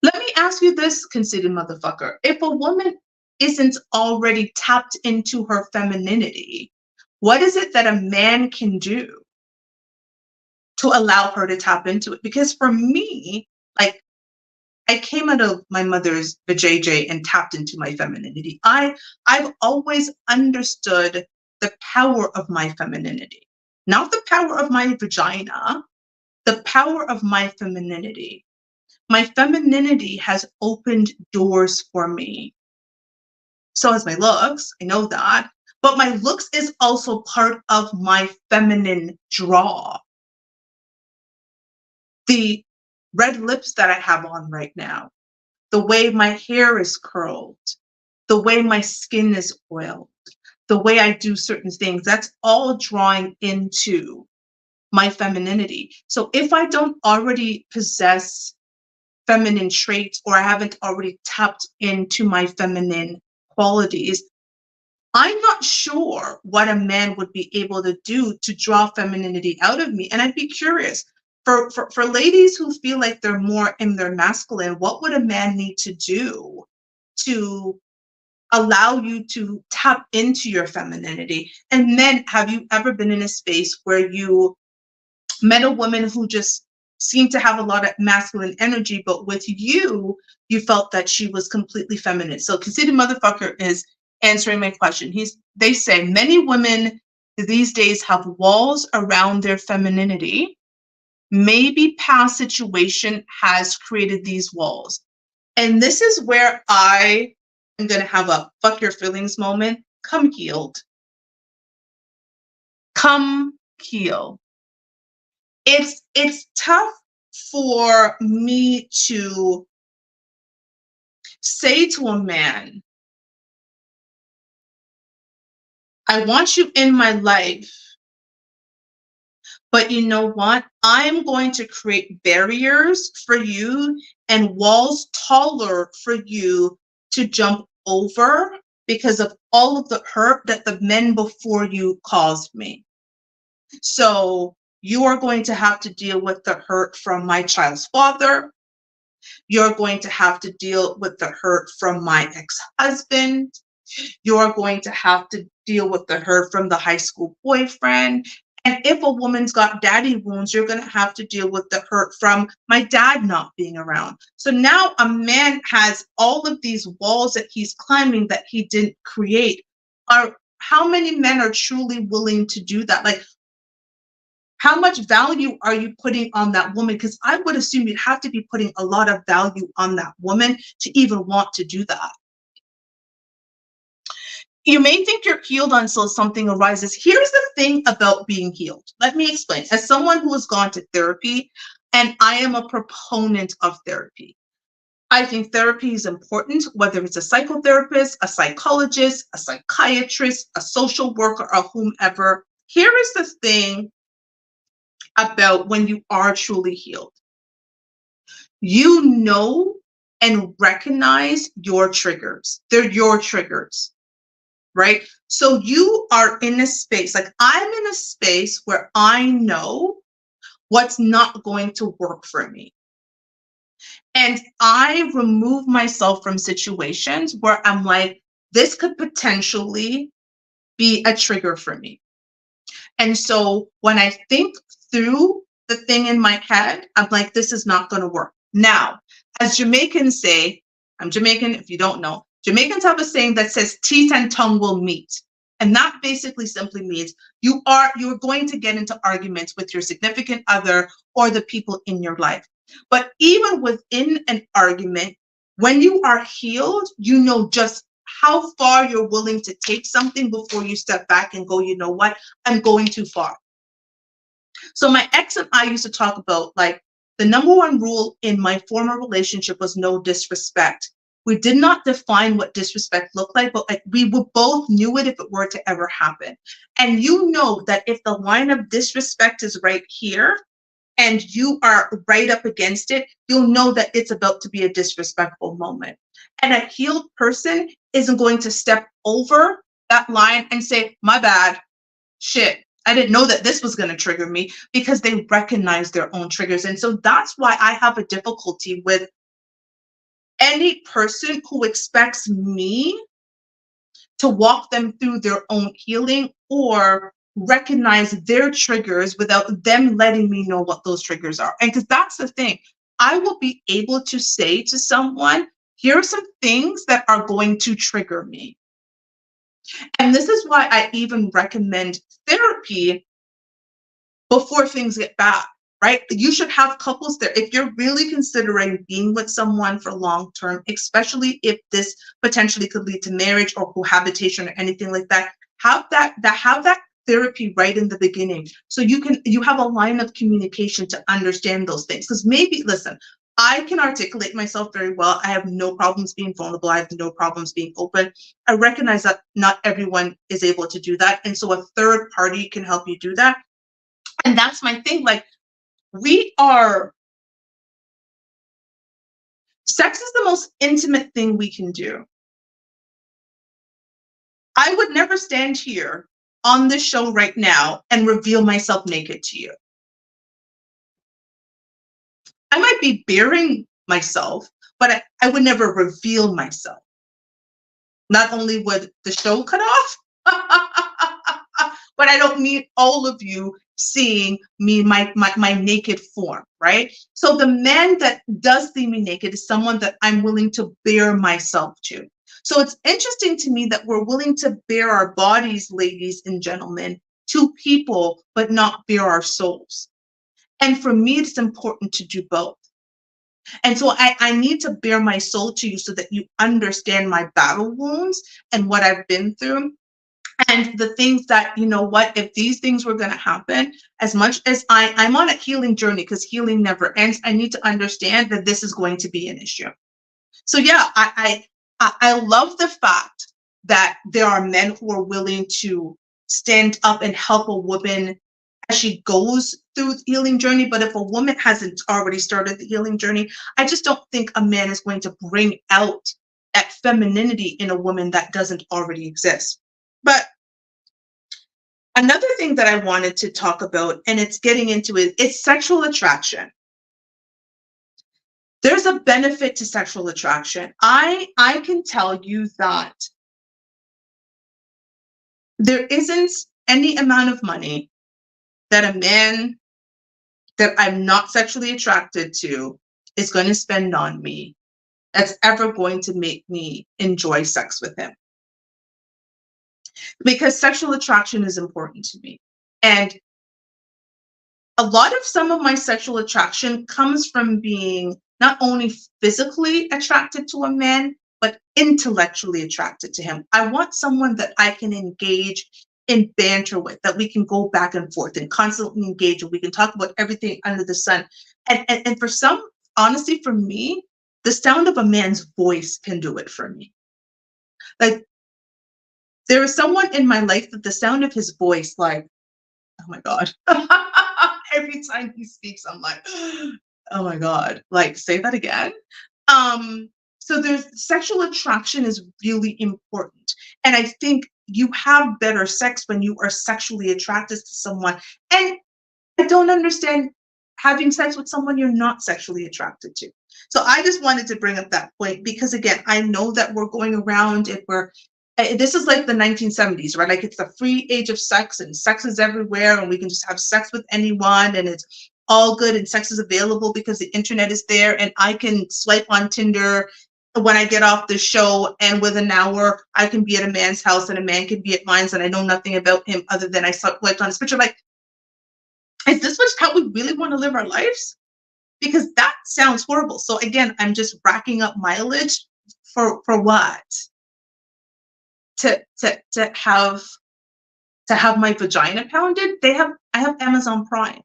Let me ask you this, conceited motherfucker. If a woman isn't already tapped into her femininity, what is it that a man can do to allow her to tap into it? Because for me, like, I came out of my mother's vajayjay and tapped into my femininity. I've always understood the power of my femininity, not the power of my vagina, the power of my femininity. My femininity has opened doors for me. So has my looks, I know that. But my looks is also part of my feminine draw. The red lips that I have on right now, the way my hair is curled, the way my skin is oiled, the way I do certain things, that's all drawing into my femininity. So if I don't already possess feminine traits, or I haven't already tapped into my feminine qualities, I'm not sure what a man would be able to do to draw femininity out of me. And I'd be curious, for ladies who feel like they're more in their masculine, what would a man need to do to allow you to tap into your femininity? And men, have you ever been in a space where you met a woman who just seemed to have a lot of masculine energy, but with you, you felt that she was completely feminine? So Conceited Motherfucker is answering my question. They say many women these days have walls around their femininity. Maybe past situation has created these walls. And this is where I am going to have a fuck your feelings moment. Come healed. Come heal. It's tough for me to say to a man, I want you in my life, but you know what? I'm going to create barriers for you and walls taller for you to jump over because of all of the hurt that the men before you caused me. So you are going to have to deal with the hurt from my child's father. You're going to have to deal with the hurt from my ex-husband. You're going to have to deal with the hurt from the high school boyfriend. And if a woman's got daddy wounds, you're going to have to deal with the hurt from my dad not being around. So now a man has all of these walls that he's climbing that he didn't create. How many men are truly willing to do that? Like, how much value are you putting on that woman? Because I would assume you'd have to be putting a lot of value on that woman to even want to do that. You may think you're healed until something arises. Here's the thing about being healed. Let me explain. As someone who has gone to therapy, and I am a proponent of therapy, I think therapy is important, whether it's a psychotherapist, a psychologist, a psychiatrist, a social worker, or whomever. Here is the thing about when you are truly healed. You know and recognize your triggers. They're your triggers, right? So you are in a space, like I'm in a space where I know what's not going to work for me. And I remove myself from situations where I'm like, this could potentially be a trigger for me. And so when I think through the thing in my head, I'm like, this is not going to work. Now, as Jamaicans say, I'm Jamaican if you don't know, Jamaicans have a saying that says teeth and tongue will meet. And that basically simply means you're going to get into arguments with your significant other or the people in your life. But even within an argument, when you are healed, you know just how far you're willing to take something before you step back and go, you know what, I'm going too far. So my ex and I used to talk about, like, the number one rule in my former relationship was no disrespect. We did not define what disrespect looked like, but like we both knew it if it were to ever happen. And you know that if the line of disrespect is right here and you are right up against it, you'll know that it's about to be a disrespectful moment. And a healed person isn't going to step over that line and say, my bad, shit, I didn't know that this was going to trigger me, because they recognize their own triggers. And so that's why I have a difficulty with any person who expects me to walk them through their own healing or recognize their triggers without them letting me know what those triggers are. And because that's the thing, I will be able to say to someone, here are some things that are going to trigger me. And this is why I even recommend therapy before things get bad, right? You should have couples there. If you're really considering being with someone for long term, especially if this potentially could lead to marriage or cohabitation or anything like that, have that therapy right in the beginning, so you have a line of communication to understand those things. Because maybe, listen, I can articulate myself very well. I have no problems being vulnerable. I have no problems being open. I recognize that not everyone is able to do that. And so a third party can help you do that. And that's my thing. Like, sex is the most intimate thing we can do. I would never stand here on this show right now and reveal myself naked to you. I might be bearing myself, but I would never reveal myself. Not only would the show cut off, but I don't need all of you seeing me, my naked form, right? So the man that does see me naked is someone that I'm willing to bare myself to. So it's interesting to me that we're willing to bare our bodies, ladies and gentlemen, to people, but not bare our souls. And for me, it's important to do both. And so I need to bare my soul to you so that you understand my battle wounds and what I've been through. And the things that, you know what, if these things were going to happen, as much as I'm on a healing journey, because healing never ends, I need to understand that this is going to be an issue. So yeah, I love the fact that there are men who are willing to stand up and help a woman as she goes through the healing journey. But if a woman hasn't already started the healing journey, I just don't think a man is going to bring out that femininity in a woman that doesn't already exist. But another thing that I wanted to talk about, and it's getting into it, is sexual attraction. There's a benefit to sexual attraction. I can tell you that there isn't any amount of money that a man that I'm not sexually attracted to is going to spend on me that's ever going to make me enjoy sex with him. Because sexual attraction is important to me. And a lot of some of my sexual attraction comes from being not only physically attracted to a man, but intellectually attracted to him. I want someone that I can engage in banter with, that we can go back and forth and constantly engage with. We can talk about everything under the sun. And for some, honestly, for me, the sound of a man's voice can do it for me. Like, there is someone in my life that the sound of his voice, like, oh my God. Every time he speaks, I'm like, oh my God, like, say that again. So there's sexual attraction is really important. And I think you have better sex when you are sexually attracted to someone. And I don't understand having sex with someone you're not sexually attracted to. So I just wanted to bring up that point because, again, I know that we're going around and this is like the 1970s, right? Like, it's the free age of sex and sex is everywhere and we can just have sex with anyone and it's all good and sex is available because the internet is there and I can swipe on Tinder when I get off the show and within an hour I can be at a man's house and a man can be at mine and I know nothing about him other than I swiped on his picture. Like, is this how we really want to live our lives? Because that sounds horrible. So again, I'm just racking up mileage for what? To have my vagina pounded? I have Amazon Prime.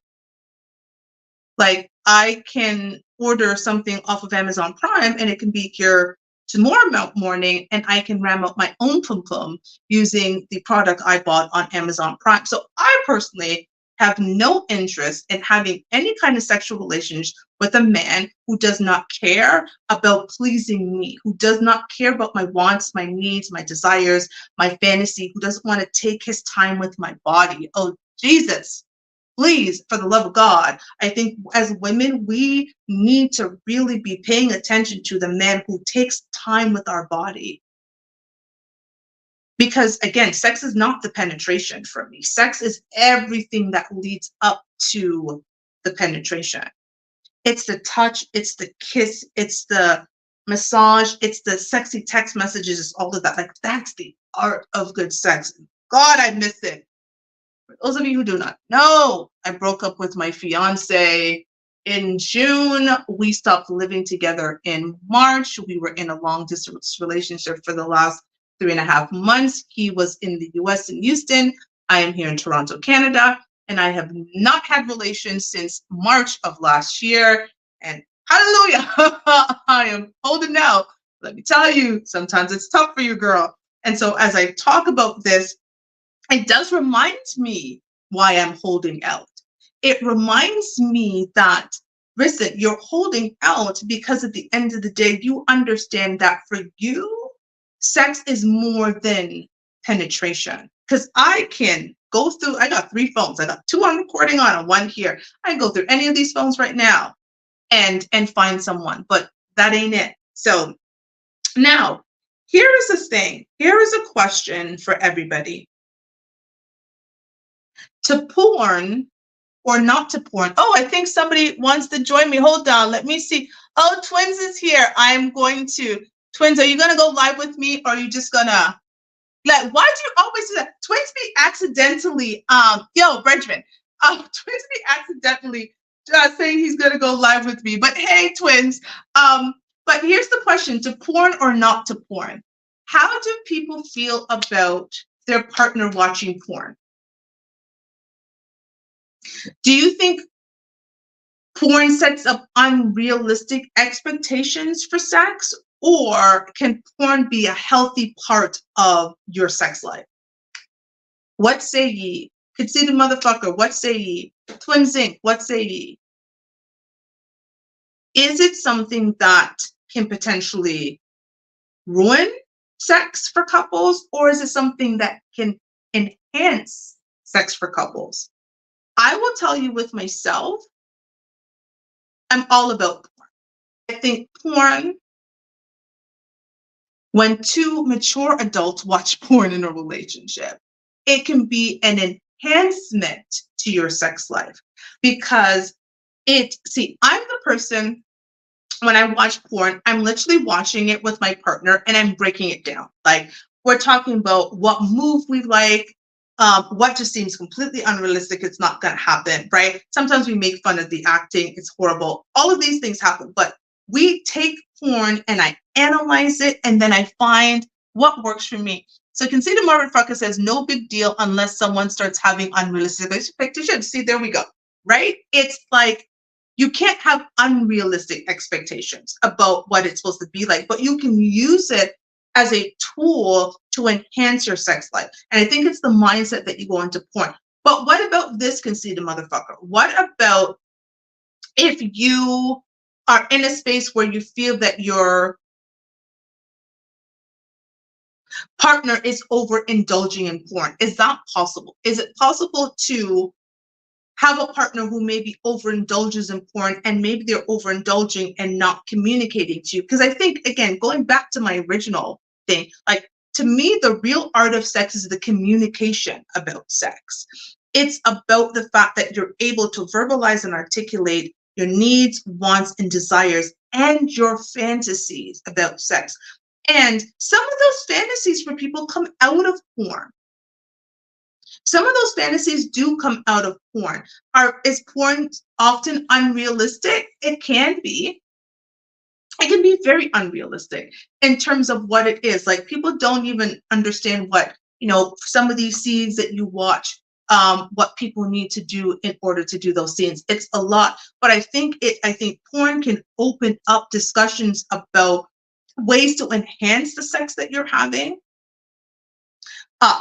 Like, I can order something off of Amazon Prime and it can be here tomorrow morning and I can ram up my own pum pum using the product I bought on Amazon Prime. So I personally have no interest in having any kind of sexual relations with a man who does not care about pleasing me, who does not care about my wants, my needs, my desires, my fantasy, who doesn't want to take his time with my body. Oh, Jesus. Please, for the love of God, I think as women, we need to really be paying attention to the man who takes time with our body. Because again, sex is not the penetration for me. Sex is everything that leads up to the penetration. It's the touch, it's the kiss, it's the massage, it's the sexy text messages, it's all of that. Like, that's the art of good sex. God, I miss it. For those of you who do not know, I broke up with my fiance in June. We stopped living together in March. We were in a long distance relationship for the last 3.5 months. He was in the US in Houston. I am here in Toronto, Canada, and I have not had relations since March of last year. And Hallelujah. I am holding out. Let me tell you, sometimes it's tough for you, girl. And so as I talk about this, it does remind me why I'm holding out. It reminds me that, listen, you're holding out because at the end of the day, you understand that for you, sex is more than penetration. Because I can go through, I got 3 phones. I got 2 I'm recording on and 1 here. I can go through any of these phones right now and find someone, but that ain't it. So now, here is the thing. Here is a question for everybody. To porn or not to porn? Oh, I think somebody wants to join me. Hold on. Let me see. Oh, Twins is here. I'm going to. Twins, are you going to go live with me or are you just going to? Like, why do you always do that? Twins be accidentally, Benjamin, Twins be accidentally saying he's going to go live with me. But hey, Twins, but here's the question, to porn or not to porn? How do people feel about their partner watching porn? Do you think porn sets up unrealistic expectations for sex, or can porn be a healthy part of your sex life? What say ye? Conceited motherfucker, what say ye? Twin Zinc, what say ye? Is it something that can potentially ruin sex for couples, or is it something that can enhance sex for couples? I will tell you with myself, I'm all about porn. I think porn, when 2 mature adults watch porn in a relationship, it can be an enhancement to your sex life because I'm the person, when I watch porn, I'm literally watching it with my partner and I'm breaking it down. Like, we're talking about what move we like, what just seems completely unrealistic. It's not going to happen, right? Sometimes we make fun of the acting. It's horrible. All of these things happen, but we take porn and I analyze it and then I find what works for me. So Conceited Marvin Frucker says, no big deal unless someone starts having unrealistic expectations. See, there we go, right? It's like, you can't have unrealistic expectations about what it's supposed to be like, but you can use it as a tool to enhance your sex life. And I think it's the mindset that you go into porn. But what about this, conceited motherfucker? What about if you are in a space where you feel that your partner is overindulging in porn? Is that possible? Is it possible to have a partner who maybe overindulges in porn and maybe they're overindulging and not communicating to you? Because I think, again, going back to my original thing, like, to me, the real art of sex is the communication about sex. It's about the fact that you're able to verbalize and articulate your needs, wants, and desires and your fantasies about sex. And some of those fantasies for people come out of porn. Some of those fantasies do come out of porn. Is porn often unrealistic? It can be. It can be very unrealistic in terms of what it is. Like, people don't even understand what, some of these scenes that you watch, what people need to do in order to do those scenes. It's a lot. But I think porn can open up discussions about ways to enhance the sex that you're having,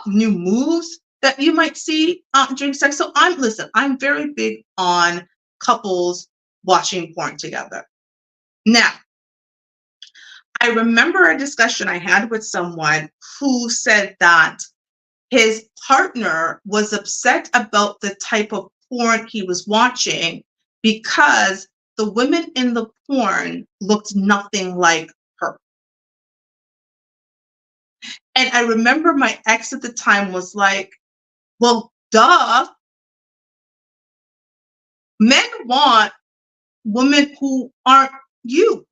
new moves that you might see during sex. So I'm very big on couples watching porn together. Now, I remember a discussion I had with someone who said that his partner was upset about the type of porn he was watching because the women in the porn looked nothing like her. And I remember my ex at the time was like, well, duh. Men want women who aren't you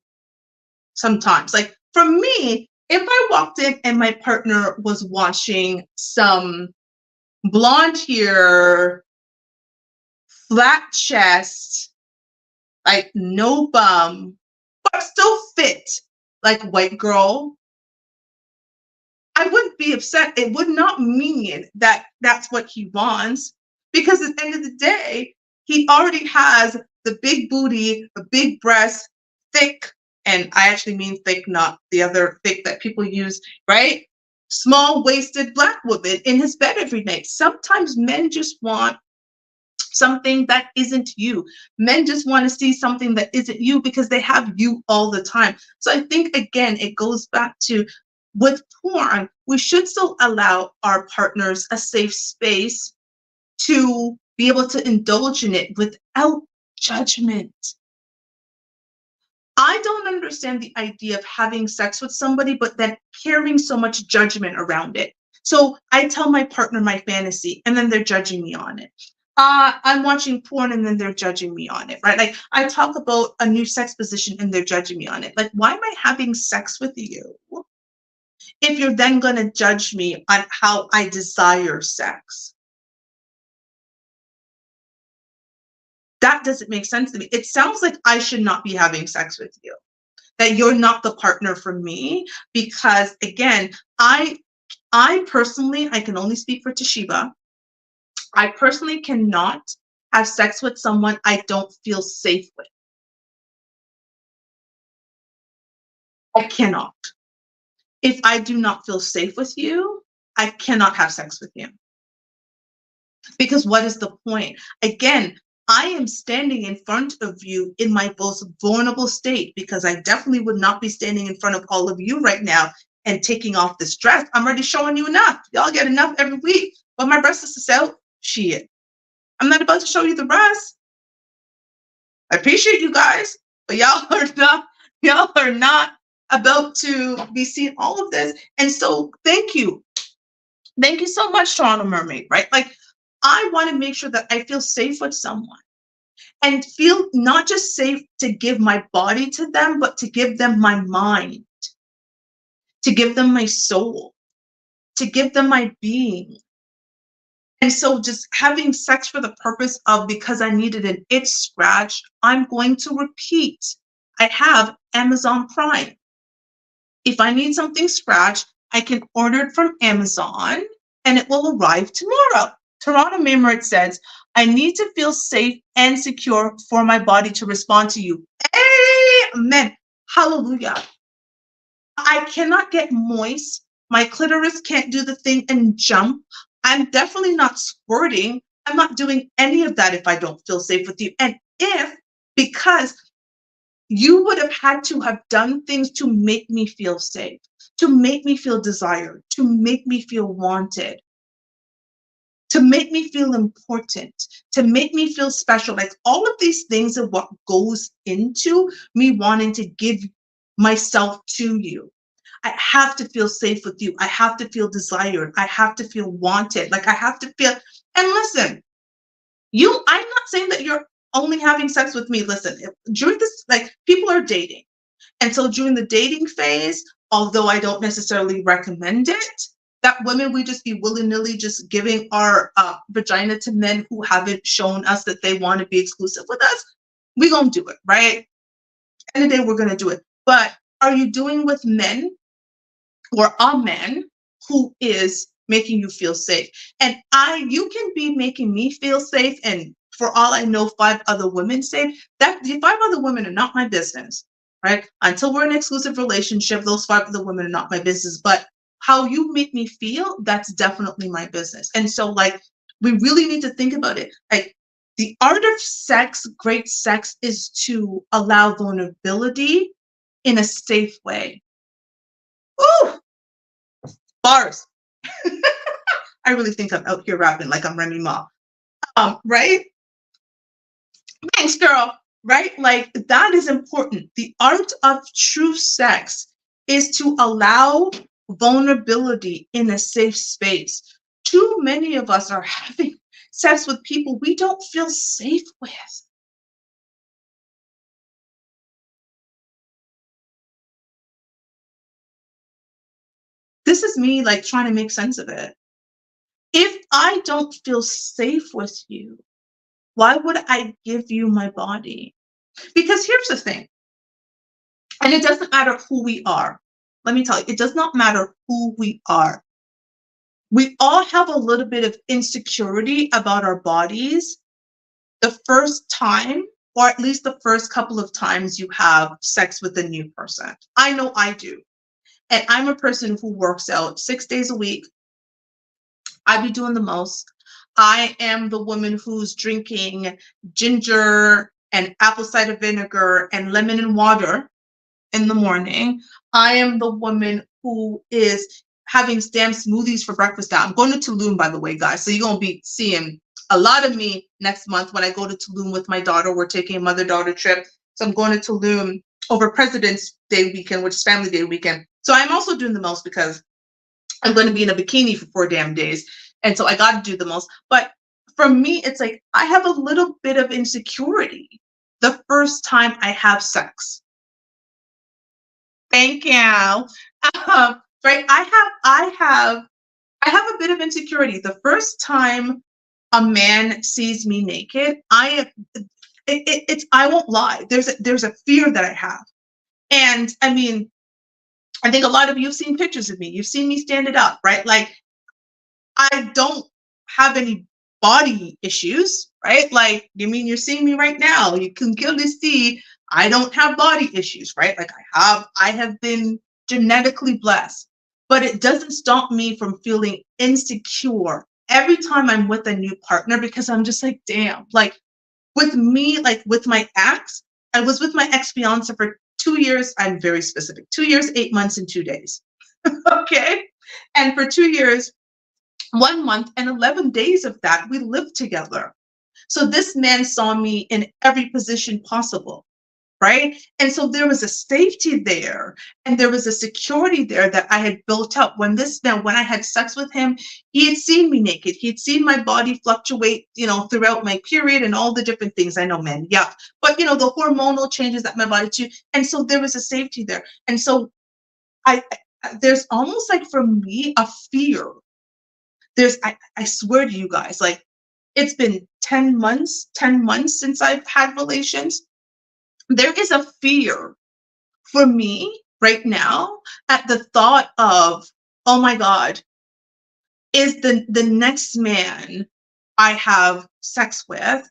sometimes. Like, for me, if I walked in and my partner was watching some blonde hair, flat chest, like no bum, but still fit, like white girl, I wouldn't be upset. It would not mean that that's what he wants, because at the end of the day, he already has the big booty, the big breasts, thick, and I actually mean thick, not the other thick that people use, right? Small-waisted black woman in his bed every night. Sometimes men just want something that isn't you. Men just want to see something that isn't you because they have you all the time. So I think, again, it goes back to, with porn, we should still allow our partners a safe space to be able to indulge in it without judgment. I don't understand the idea of having sex with somebody, but then carrying so much judgment around it. So I tell my partner my fantasy, and then they're judging me on it. I'm watching porn, and then they're judging me on it, right? Like, I talk about a new sex position, and they're judging me on it. Like, why am I having sex with you if you're then going to judge me on how I desire sex? That doesn't make sense to me. It sounds like I should not be having sex with you, that you're not the partner for me, because, again, I personally, I can only speak for Toshiba. I personally cannot have sex with someone I don't feel safe with. I cannot. If I do not feel safe with you, I cannot have sex with you. Because what is the point? Again, I am standing in front of you in my most vulnerable state, because I definitely would not be standing in front of all of you right now and taking off this dress. I'm already showing you enough. Y'all get enough every week. But my breast is out. Shit. I'm not about to show you the rest. I appreciate you guys, but y'all are not about to be seeing all of this. And so thank you. Thank you so much, Toronto Mermaid, right? Like, I want to make sure that I feel safe with someone, and feel not just safe to give my body to them, but to give them my mind, to give them my soul, to give them my being. And so just having sex for the purpose of, because I needed an itch scratch, I'm going to repeat. I have Amazon Prime. If I need something scratched, I can order it from Amazon and it will arrive tomorrow. Toronto Mermaid says, I need to feel safe and secure for my body to respond to you. Amen. Hallelujah. I cannot get moist. My clitoris can't do the thing and jump. I'm definitely not squirting. I'm not doing any of that if I don't feel safe with you. And because you would have had to have done things to make me feel safe, to make me feel desired, to make me feel wanted, to make me feel important, to make me feel special. Like, all of these things are what goes into me wanting to give myself to you. I have to feel safe with you. I have to feel desired. I have to feel wanted. Like, I have to feel, and listen, I'm not saying that you're only having sex with me. Listen, during this, like, people are dating. And so during the dating phase, although I don't necessarily recommend it, that women, we just be willy-nilly just giving our vagina to men who haven't shown us that they want to be exclusive with us, we're going to do it, right? End of the day, we're going to do it. But are you doing with men, or a man who is making you feel safe? And you can be making me feel safe, and for all I know, 5 other women safe. That the 5 other women are not my business, right? Until we're in an exclusive relationship, those 5 other women are not my business. But how you make me feel, that's definitely my business. And so, like, we really need to think about it. Like, the art of sex, great sex, is to allow vulnerability in a safe way. Ooh, bars. I really think I'm out here rapping like I'm Remy Ma. Right? Thanks, girl. Right? Like, that is important. The art of true sex is to allow vulnerability in a safe space. Too many of us are having sex with people we don't feel safe with. This is me, like, trying to make sense of it. If I don't feel safe with you, why would I give you my body? Because here's the thing, and it doesn't matter who we are. Let me tell you, it does not matter who we are. We all have a little bit of insecurity about our bodies the first time or at least the first couple of times you have sex with a new person. I know I do. And I'm a person who works out 6 days a week. I be doing the most. I am the woman who's drinking ginger and apple cider vinegar and lemon and water in the morning. I am the woman who is having damn smoothies for breakfast now. I'm going to Tulum, by the way, guys. So you're going to be seeing a lot of me next month when I go to Tulum with my daughter. We're taking a mother-daughter trip. So I'm going to Tulum over President's Day weekend, which is Family Day weekend. So I'm also doing the most because I'm going to be in a bikini for 4 damn days. And so I got to do the most. But for me, it's like I have a little bit of insecurity the first time I have sex. Thank you. Right? I have a bit of insecurity. The first time a man sees me naked, it's I won't lie. There's a fear that I have. And I mean, I think a lot of you have seen pictures of me. You've seen me stand it up, right? Like I don't have any body issues, right? Like, you mean you're seeing me right now? You can clearly see I don't have body issues, right? Like I have been genetically blessed, but it doesn't stop me from feeling insecure every time I'm with a new partner because I'm just like, damn, like with me, like with my ex, I was with my ex-fiance for 2 years. I'm very specific, 2 years, 8 months, and 2 days. Okay. And for 2 years, 1 month and 11 days of that, we lived together. So this man saw me in every position possible, right? And so there was a safety there and there was a security there that I had built up when this man, when I had sex with him, he had seen me naked. He had seen my body fluctuate, throughout my period and all the different things. I know, men, yeah. But, the hormonal changes that my body too. And so there was a safety there. And so there's almost like for me, a fear. I swear to you guys, like it's been 10 months since I've had relations. There is a fear for me right now at the thought of, oh my God, is the next man I have sex with,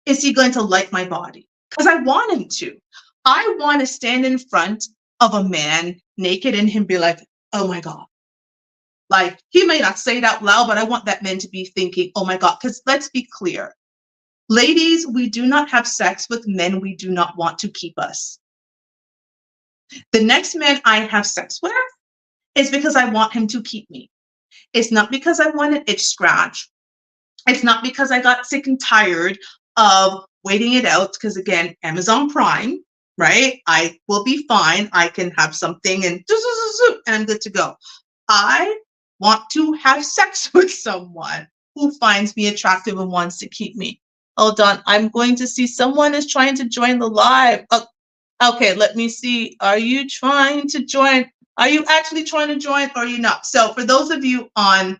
is he going to like my body? Because I want him to. I want to stand in front of a man naked and him be like, oh my God. Like, he may not say it out loud, but I want that man to be thinking, oh my God, because let's be clear. Ladies, we do not have sex with men we do not want to keep us. The next man I have sex with is because I want him to keep me. It's not because I want an itch scratch. It's not because I got sick and tired of waiting it out, because again, Amazon Prime, right? I will be fine. I can have something and I'm good to go. I want to have sex with someone who finds me attractive and wants to keep me. Hold on, I'm going to see someone is trying to join the live. Oh, okay, let me see. Are you trying to join? Are you actually trying to join or are you not? So for those of you on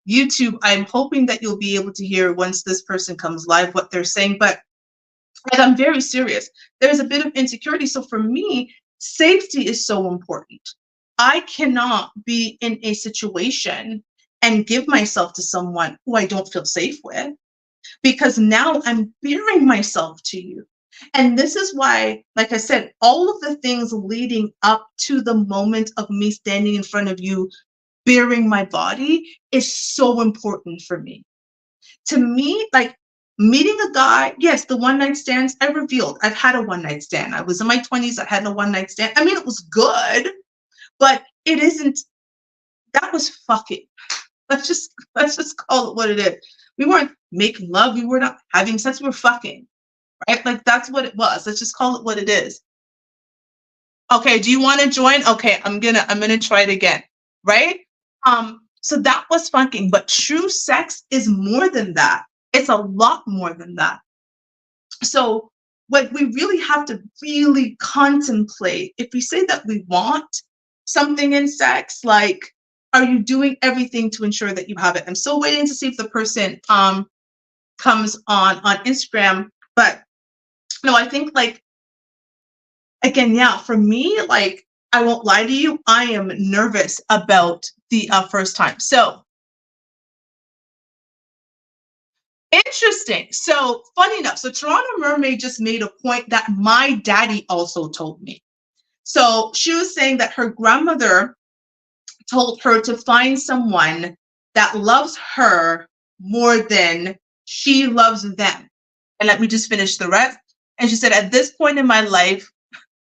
YouTube, I'm hoping that you'll be able to hear once this person comes live what they're saying. But like, I'm very serious. There's a bit of insecurity. So for me, safety is so important. I cannot be in a situation and give myself to someone who I don't feel safe with, because now I'm bearing myself to you. And this is why, like I said, all of the things leading up to the moment of me standing in front of you, bearing my body, is so important for me. To me, like, meeting a guy, yes, the one night stands, I revealed I've had a one night stand. I was in my 20s, I had a one night stand. I mean, it was good, but it isn't, that was fucking. Let's just call it what it is. We weren't making love, we were not having sex, we were fucking, right? Like, that's what it was. Let's just call it what it is. Okay, do you want to join? Okay, I'm gonna try it again, right? So that was fucking, but true sex is more than that. It's a lot more than that. So what we really have to really contemplate, if we say that we want something in sex, like, are you doing everything to ensure that you have it? I'm still waiting to see if the person comes on Instagram, but no, I think, like, again, yeah, for me, like, I won't lie to you, I am nervous about the first time. So Interesting. So funny enough, so Toronto Mermaid just made a point that my daddy also told me. So she was saying that her grandmother told her to find someone that loves her more than she loves them. And let me just finish the rest. And she said, at this point in my life,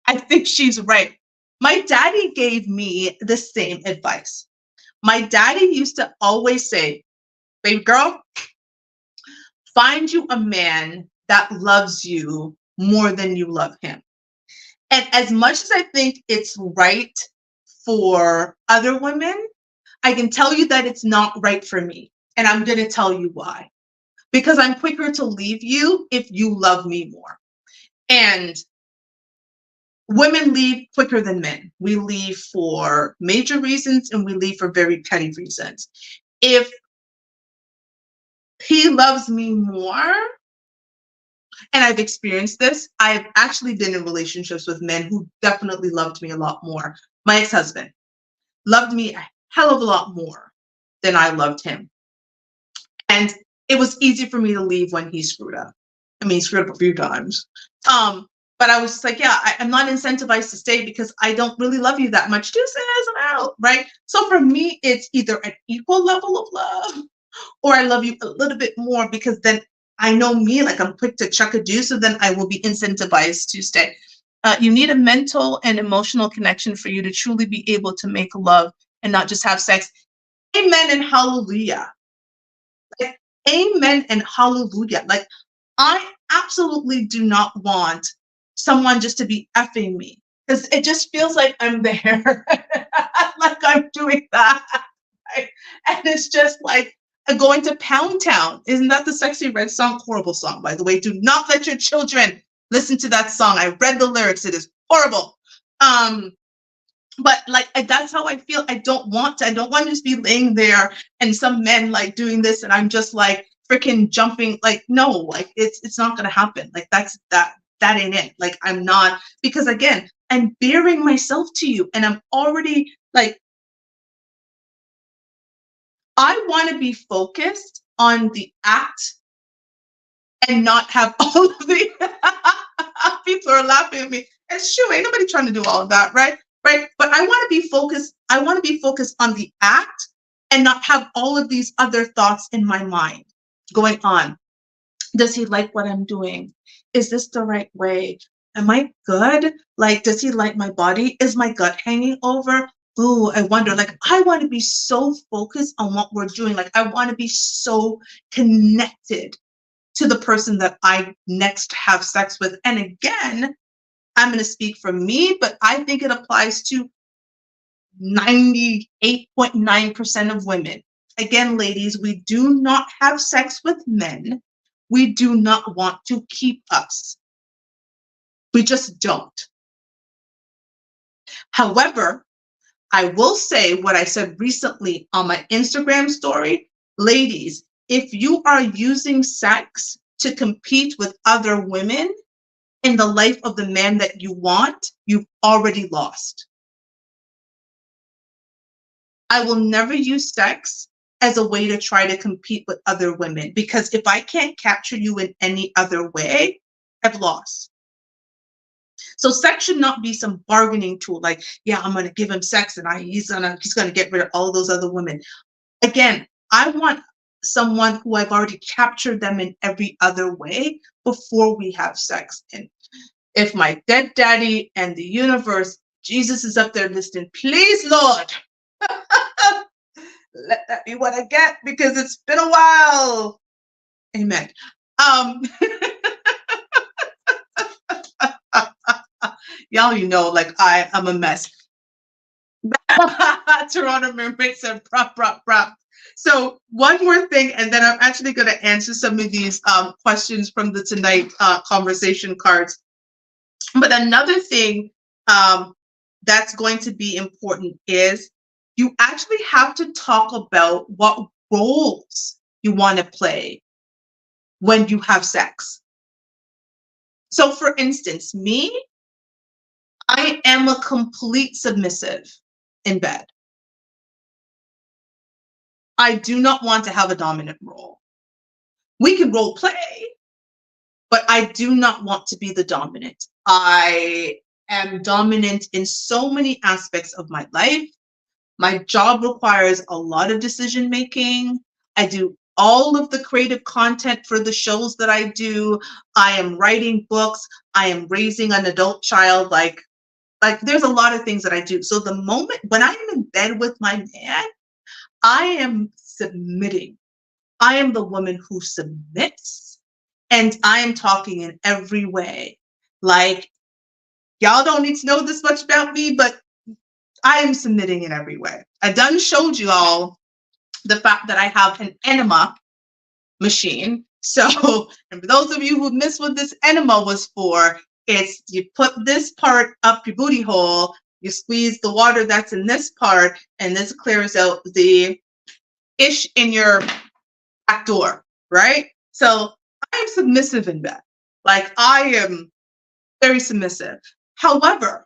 I think she's right. My daddy gave me the same advice. My daddy used to always say, baby girl, find you a man that loves you more than you love him. And as much as I think it's right for other women, I can tell you that it's not right for me. And I'm going to tell you why. Because I'm quicker to leave you if you love me more. And women leave quicker than men. We leave for major reasons and we leave for very petty reasons. If he loves me more, and I've experienced this, I've actually been in relationships with men who definitely loved me a lot more. My ex-husband loved me a hell of a lot more than I loved him. And it was easy for me to leave when he screwed up. I mean, he screwed up a few times. But I was just like, yeah, I'm not incentivized to stay because I don't really love you that much. Just as an out, right? So for me, it's either an equal level of love or I love you a little bit more because then I know me, like I'm quick to chuck a deuce, so then I will be incentivized to stay. You need a mental and emotional connection for you to truly be able to make love and not just have sex. Amen and hallelujah. Like, amen and hallelujah. Like, I absolutely do not want someone just to be effing me because it just feels like I'm there, like I'm doing that. Right? And it's just like going to Pound Town. Isn't that the Sexy Red song? Horrible song, by the way. Do not let your children listen to that song. I read the lyrics. It is horrible. But like that's how I feel. I don't want to just be laying there and some men like doing this and I'm just like freaking jumping. Like, no, like it's not gonna happen. Like that ain't it. Like I'm not, because again, I'm bearing myself to you and I'm already like, I want to be focused on the act and not have all of the people are laughing at me. It's true, ain't nobody trying to do all of that, right? Right. But I want to be focused. I want to be focused on the act and not have all of these other thoughts in my mind going on. Does he like what I'm doing? Is this the right way? Am I good? Like, does he like my body? Is my gut hanging over? Ooh, I wonder. Like, I want to be so focused on what we're doing. Like, I want to be so connected to the person that I next have sex with. And again, I'm going to speak for me, but I think it applies to 98.9% of women. Again, ladies, we do not have sex with men we do not want to keep us. We just don't. However, I will say what I said recently on my Instagram story. Ladies, if you are using sex to compete with other women in the life of the man that you want, you've already lost. I will never use sex as a way to try to compete with other women, because if I can't capture you in any other way, I've lost. So sex should not be some bargaining tool. Like, yeah, I'm gonna give him sex, and he's gonna get rid of all those other women. Again, I want someone who I've already captured them in every other way before we have sex. And if my dead daddy and the universe, Jesus is up there listening, please, Lord, let that be what I get, because it's been a while. Amen. Y'all, like I am a mess. Toronto Mermaid said prop, prop, prop. So one more thing, and then I'm actually going to answer some of these questions from the tonight conversation cards. But another thing that's going to be important is you actually have to talk about what roles you want to play when you have sex. So for instance, me, I am a complete submissive in bed. I do not want to have a dominant role. We can role play, but I do not want to be the dominant. I am dominant in so many aspects of my life. My job requires a lot of decision making. I do all of the creative content for the shows that I do. I am writing books. I am raising an adult child. Like there's a lot of things that I do. So the moment when I am in bed with my man, I am submitting. I am the woman who submits, and I am talking in every way. Like, y'all don't need to know this much about me, but I am submitting in every way. I done showed you all the fact that I have an enema machine. So, and for those of you who missed what this enema was for, it's you put this part up your booty hole, you squeeze the water that's in this part, and this clears out the ish in your back door, right? So I am submissive in bed. Like I am very submissive. However,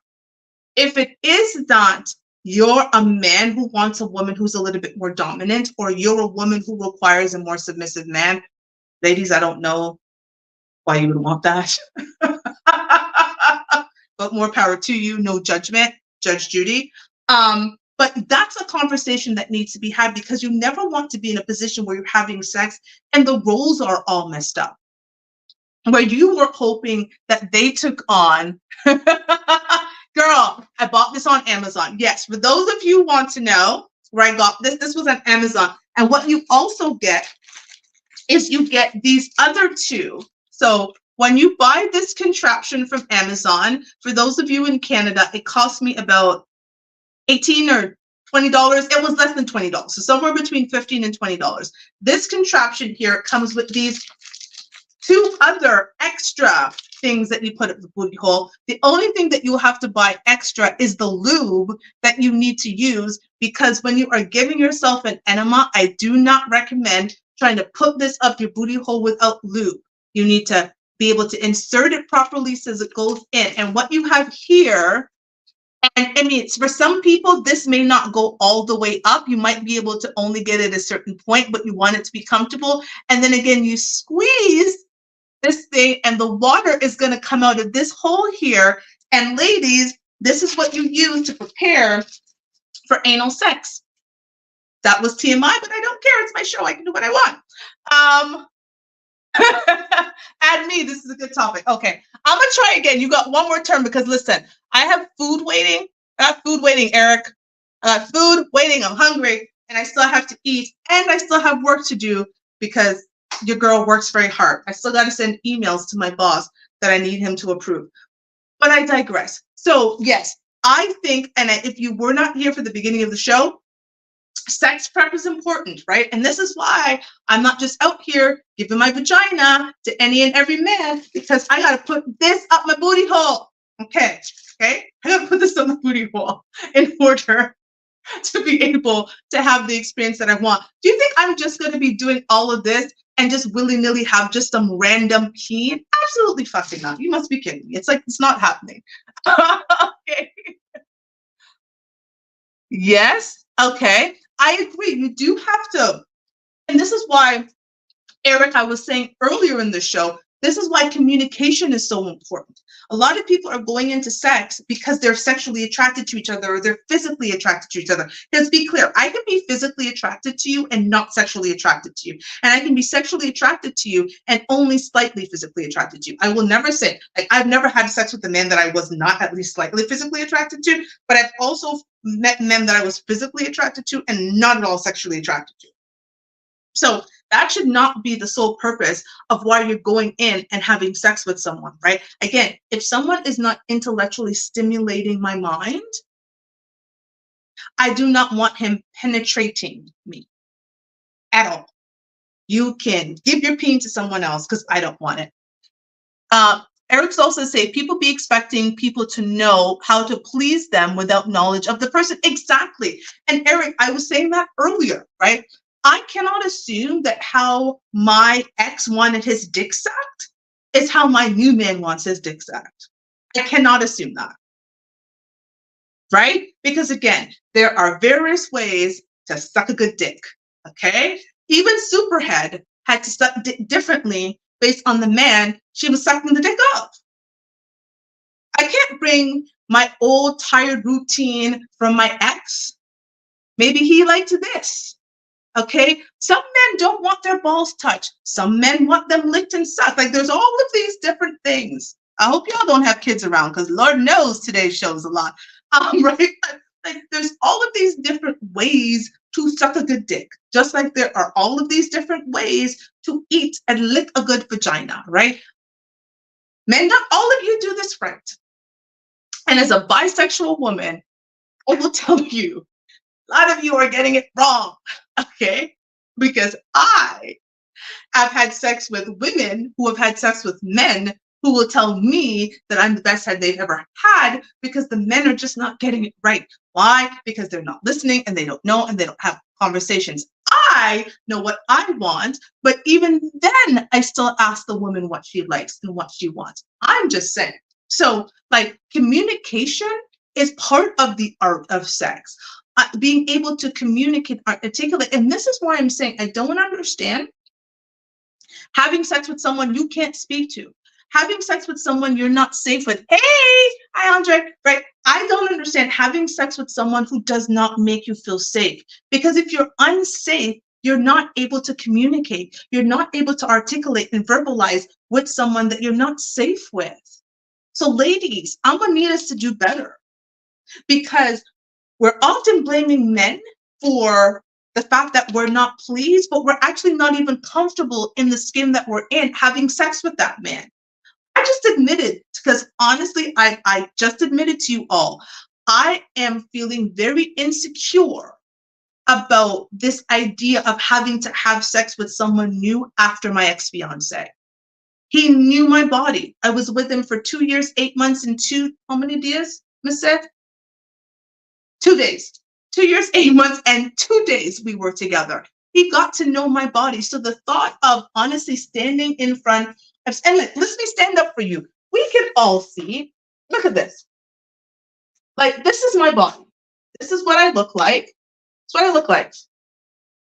if it is not you're a man who wants a woman who's a little bit more dominant, or you're a woman who requires a more submissive man, ladies, I don't know why you would want that. But more power to you, no judgment, Judge Judy. But that's a conversation that needs to be had, because you never want to be in a position where you're having sex and the roles are all messed up, where you were hoping that they took on. Girl, I bought this on Amazon. Yes, for those of you who want to know where I got this was on Amazon. And what you also get is you get these other two. So when you buy this contraption from Amazon, for those of you in Canada, it cost me about $18 or $20. It was less than $20. So somewhere between $15 and $20. This contraption here comes with these two other extra things that you put up the booty hole. The only thing that you have to buy extra is the lube that you need to use, because when you are giving yourself an enema, I do not recommend trying to put this up your booty hole without lube. You need to be able to insert it properly so it goes in. And what you have here, and I mean, for some people, this may not go all the way up. You might be able to only get it at a certain point, but you want it to be comfortable. And then again, you squeeze this thing and the water is going to come out of this hole here. And ladies, this is what you use to prepare for anal sex. That was TMI, but I don't care. It's my show. I can do what I want. Add me. This is a good topic. Okay. I'm going to try again. You got one more term, because listen, I have food waiting. I got food waiting, Eric. I got food waiting. I'm hungry and I still have to eat, and I still have work to do, because your girl works very hard. I still got to send emails to my boss that I need him to approve. But I digress. So yes, I think, and if you were not here for the beginning of the show, sex prep is important, right? And this is why I'm not just out here giving my vagina to any and every man, because I got to put this up my booty hole. Okay. I got to put this up my booty hole in order to be able to have the experience that I want. Do you think I'm just going to be doing all of this and just willy-nilly have just some random peen? Absolutely fucking not. You must be kidding me. It's like, it's not happening. Okay. Yes. Okay. I agree. You do have to. And this is why, Eric, I was saying earlier in the show, this is why communication is so important. A lot of people are going into sex because they're sexually attracted to each other, or they're physically attracted to each other. Let's be clear. I can be physically attracted to you and not sexually attracted to you. And I can be sexually attracted to you and only slightly physically attracted to you. I will never say, like, I've never had sex with a man that I was not at least slightly physically attracted to, but I've also met men that I was physically attracted to and not at all sexually attracted to. So that should not be the sole purpose of why you're going in and having sex with someone, right? Again, if someone is not intellectually stimulating my mind, I do not want him penetrating me at all. You can give your peen to someone else, because I don't want it. Eric's also say people be expecting people to know how to please them without knowledge of the person. Exactly. And Eric, I was saying that earlier, right? I cannot assume that how my ex wanted his dick sucked is how my new man wants his dick sucked. I cannot assume that, right? Because again, there are various ways to suck a good dick, okay? Even Superhead had to suck differently based on the man she was sucking the dick of. I can't bring my old tired routine from my ex. Maybe he liked this. Okay, some men don't want their balls touched. Some men want them licked and sucked. Like there's all of these different things. I hope y'all don't have kids around because Lord knows today's show's a lot. Right? Like there's all of these different ways to suck a good dick, just like there are all of these different ways to eat and lick a good vagina, right? Men, not all of you do this right. And as a bisexual woman, I will tell you, a lot of you are getting it wrong, okay? Because I have had sex with women who have had sex with men who will tell me that I'm the best head they've ever had because the men are just not getting it right. Why? Because they're not listening and they don't know and they don't have conversations. I know what I want, but even then I still ask the woman what she likes and what she wants. I'm just saying. So like communication is part of the art of sex. Being able to communicate, articulate, and this is why I'm saying I don't understand having sex with someone you can't speak to, having sex with someone you're not safe with. Hey, hi, Andre, right? I don't understand having sex with someone who does not make you feel safe. Because if you're unsafe, you're not able to communicate. You're not able to articulate and verbalize with someone that you're not safe with. So ladies, I'm gonna need us to do better because we're often blaming men for the fact that we're not pleased, but we're actually not even comfortable in the skin that we're in having sex with that man. I just admitted, because honestly, I just admitted to you all, I am feeling very insecure about this idea of having to have sex with someone new after my ex-fiance. He knew my body. I was with him for 2 years, 8 months, and how many days, Miss Seth? 2 days. 2 years, 8 months, and 2 days we were together. He got to know my body. So the thought of honestly standing in front of, and let me stand up for you. We can all see, look at this. Like, this is my body. This is what I look like. It's what I look like.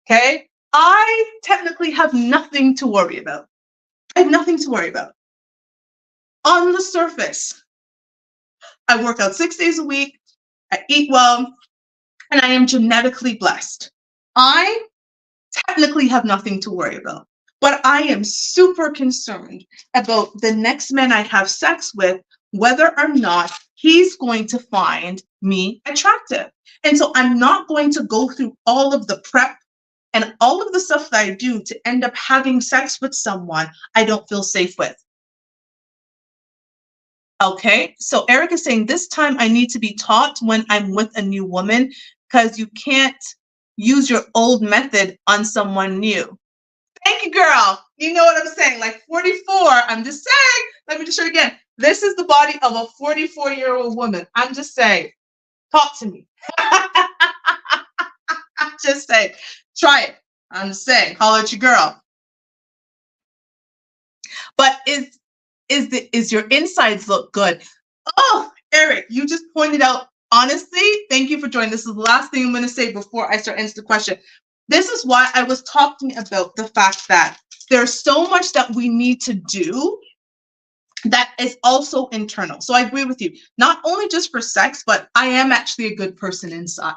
Okay? I technically have nothing to worry about. I have nothing to worry about. On the surface, I work out 6 days a week. I eat well, and I am genetically blessed. I technically have nothing to worry about, but I am super concerned about the next man I have sex with, whether or not he's going to find me attractive. And so I'm not going to go through all of the prep and all of the stuff that I do to end up having sex with someone I don't feel safe with. Okay, so Eric is saying this time I need to be taught when I'm with a new woman because you can't use your old method on someone new. Thank you, girl. You know what I'm saying? Like 44, I'm just saying, let me just show you again. This is the body of a 44-year-old woman. I'm just saying, talk to me. I'm just saying, try it. I'm just saying, holler at your girl. But is your insides look good? Oh, Eric, you just pointed out, honestly, thank you for joining. This is the last thing I'm going to say before I start answering the question. This is why I was talking about the fact that there's so much that we need to do that is also internal. So I agree with you, not only just for sex, but I am actually a good person inside.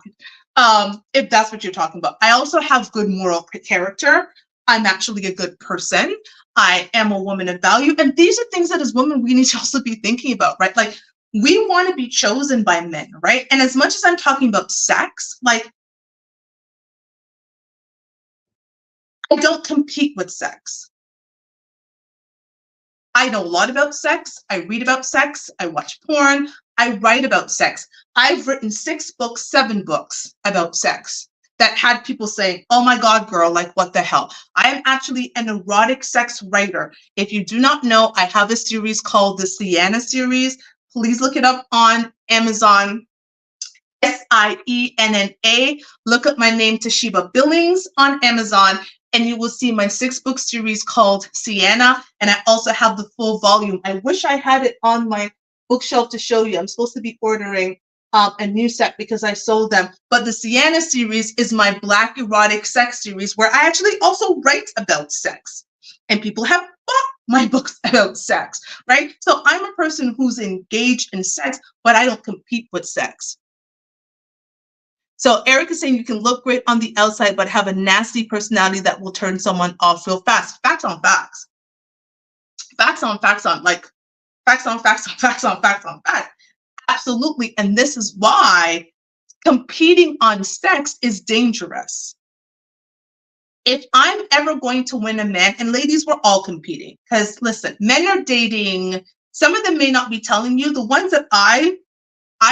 If that's what you're talking about. I also have good moral character. I'm actually a good person. I am a woman of value. And these are things that as women, we need to also be thinking about, right? Like we want to be chosen by men, right? And as much as I'm talking about sex, like I don't compete with sex. I know a lot about sex. I read about sex. I watch porn. I write about sex. I've written 6 books, 7 books about sex that had people saying, oh my God, girl, like what the hell? I am actually an erotic sex writer. If you do not know, I have a series called the Sienna series. Please look it up on Amazon. SIENNA. Look up my name, Toshiba Billings, on Amazon, and you will see my 6-book series called Sienna. And I also have the full volume. I wish I had it on my bookshelf to show you. I'm supposed to be ordering a new set because I sold them. But the Sienna series is my Black erotic sex series where I actually also write about sex. And people have bought my books about sex, right? So I'm a person who's engaged in sex, but I don't compete with sex. So Eric is saying you can look great on the outside, but have a nasty personality that will turn someone off real fast. Facts on facts. Facts on facts on, like facts on facts on facts on facts on facts. Absolutely. And this is why competing on sex is dangerous. If I'm ever going to win a man, and ladies, we're all competing, because listen, men are dating. Some of them may not be telling you. The ones that I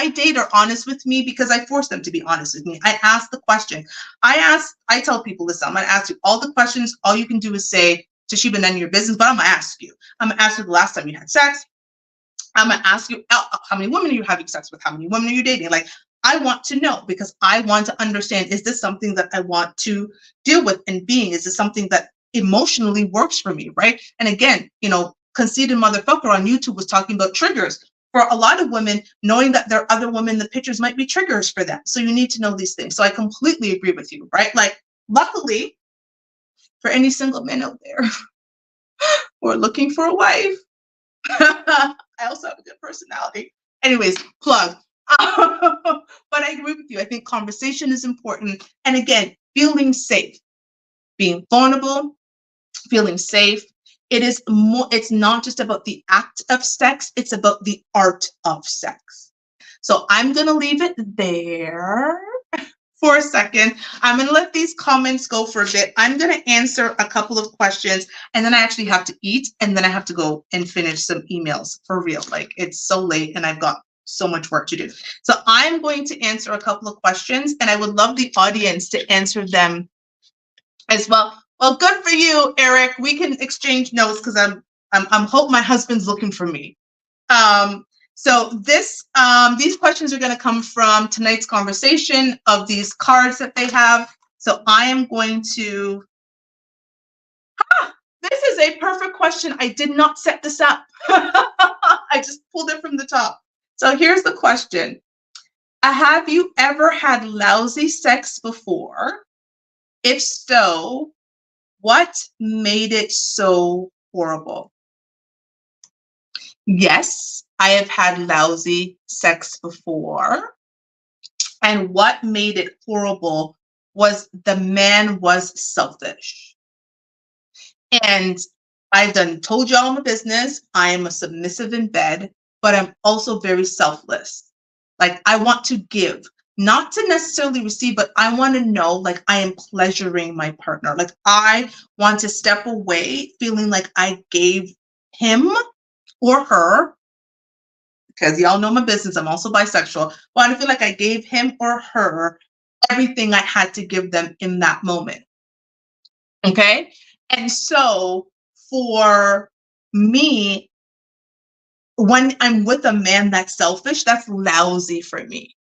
date are honest with me because I force them to be honest with me. I ask the question. I tell people, listen, I'm going to ask you all the questions. All you can do is say, Toshiba, none of your business, but I'm going to ask you. I'm going to ask you the last time you had sex. I'm going to ask you, how many women are you having sex with? How many women are you dating? Like, I want to know because I want to understand, is this something that I want to deal with and being? Is this something that emotionally works for me, right? And again, Conceited Motherfucker on YouTube was talking about triggers. For a lot of women, knowing that there are other women in the pictures might be triggers for them. So you need to know these things. So I completely agree with you, right? Like, luckily, for any single men out there who are looking for a wife, I also have a good personality. Anyways, plug. But I agree with you. I think conversation is important. And again, feeling safe, being vulnerable, feeling safe. It's not just about the act of sex, it's about the art of sex. So I'm going to leave it there for a second. I'm going to let these comments go for a bit. I'm going to answer a couple of questions, and then I actually have to eat, and then I have to go and finish some emails for real. Like, it's so late and I've got so much work to do. So I'm going to answer a couple of questions, and I would love the audience to answer them as well. Well, good for you, Eric. We can exchange notes because I'm hope my husband's looking for me. So these questions are going to come from tonight's conversation of these cards that they have. So I am going to. This is a perfect question. I did not set this up. I just pulled it from the top. So here's the question. Have you ever had lousy sex before? If so, what made it so horrible? Yes, I have had lousy sex before. And what made it horrible was the man was selfish. And I've told y'all my business. I am a submissive in bed, but I'm also very selfless. Like, I want to give, not to necessarily receive, but I want to know, like, I am pleasuring my partner. Like, I want to step away feeling like I gave him or her, because y'all know my business, I'm also bisexual, but I feel like I gave him or her everything I had to give them in that moment. Okay? And so for me, when I'm with a man that's selfish, that's lousy for me.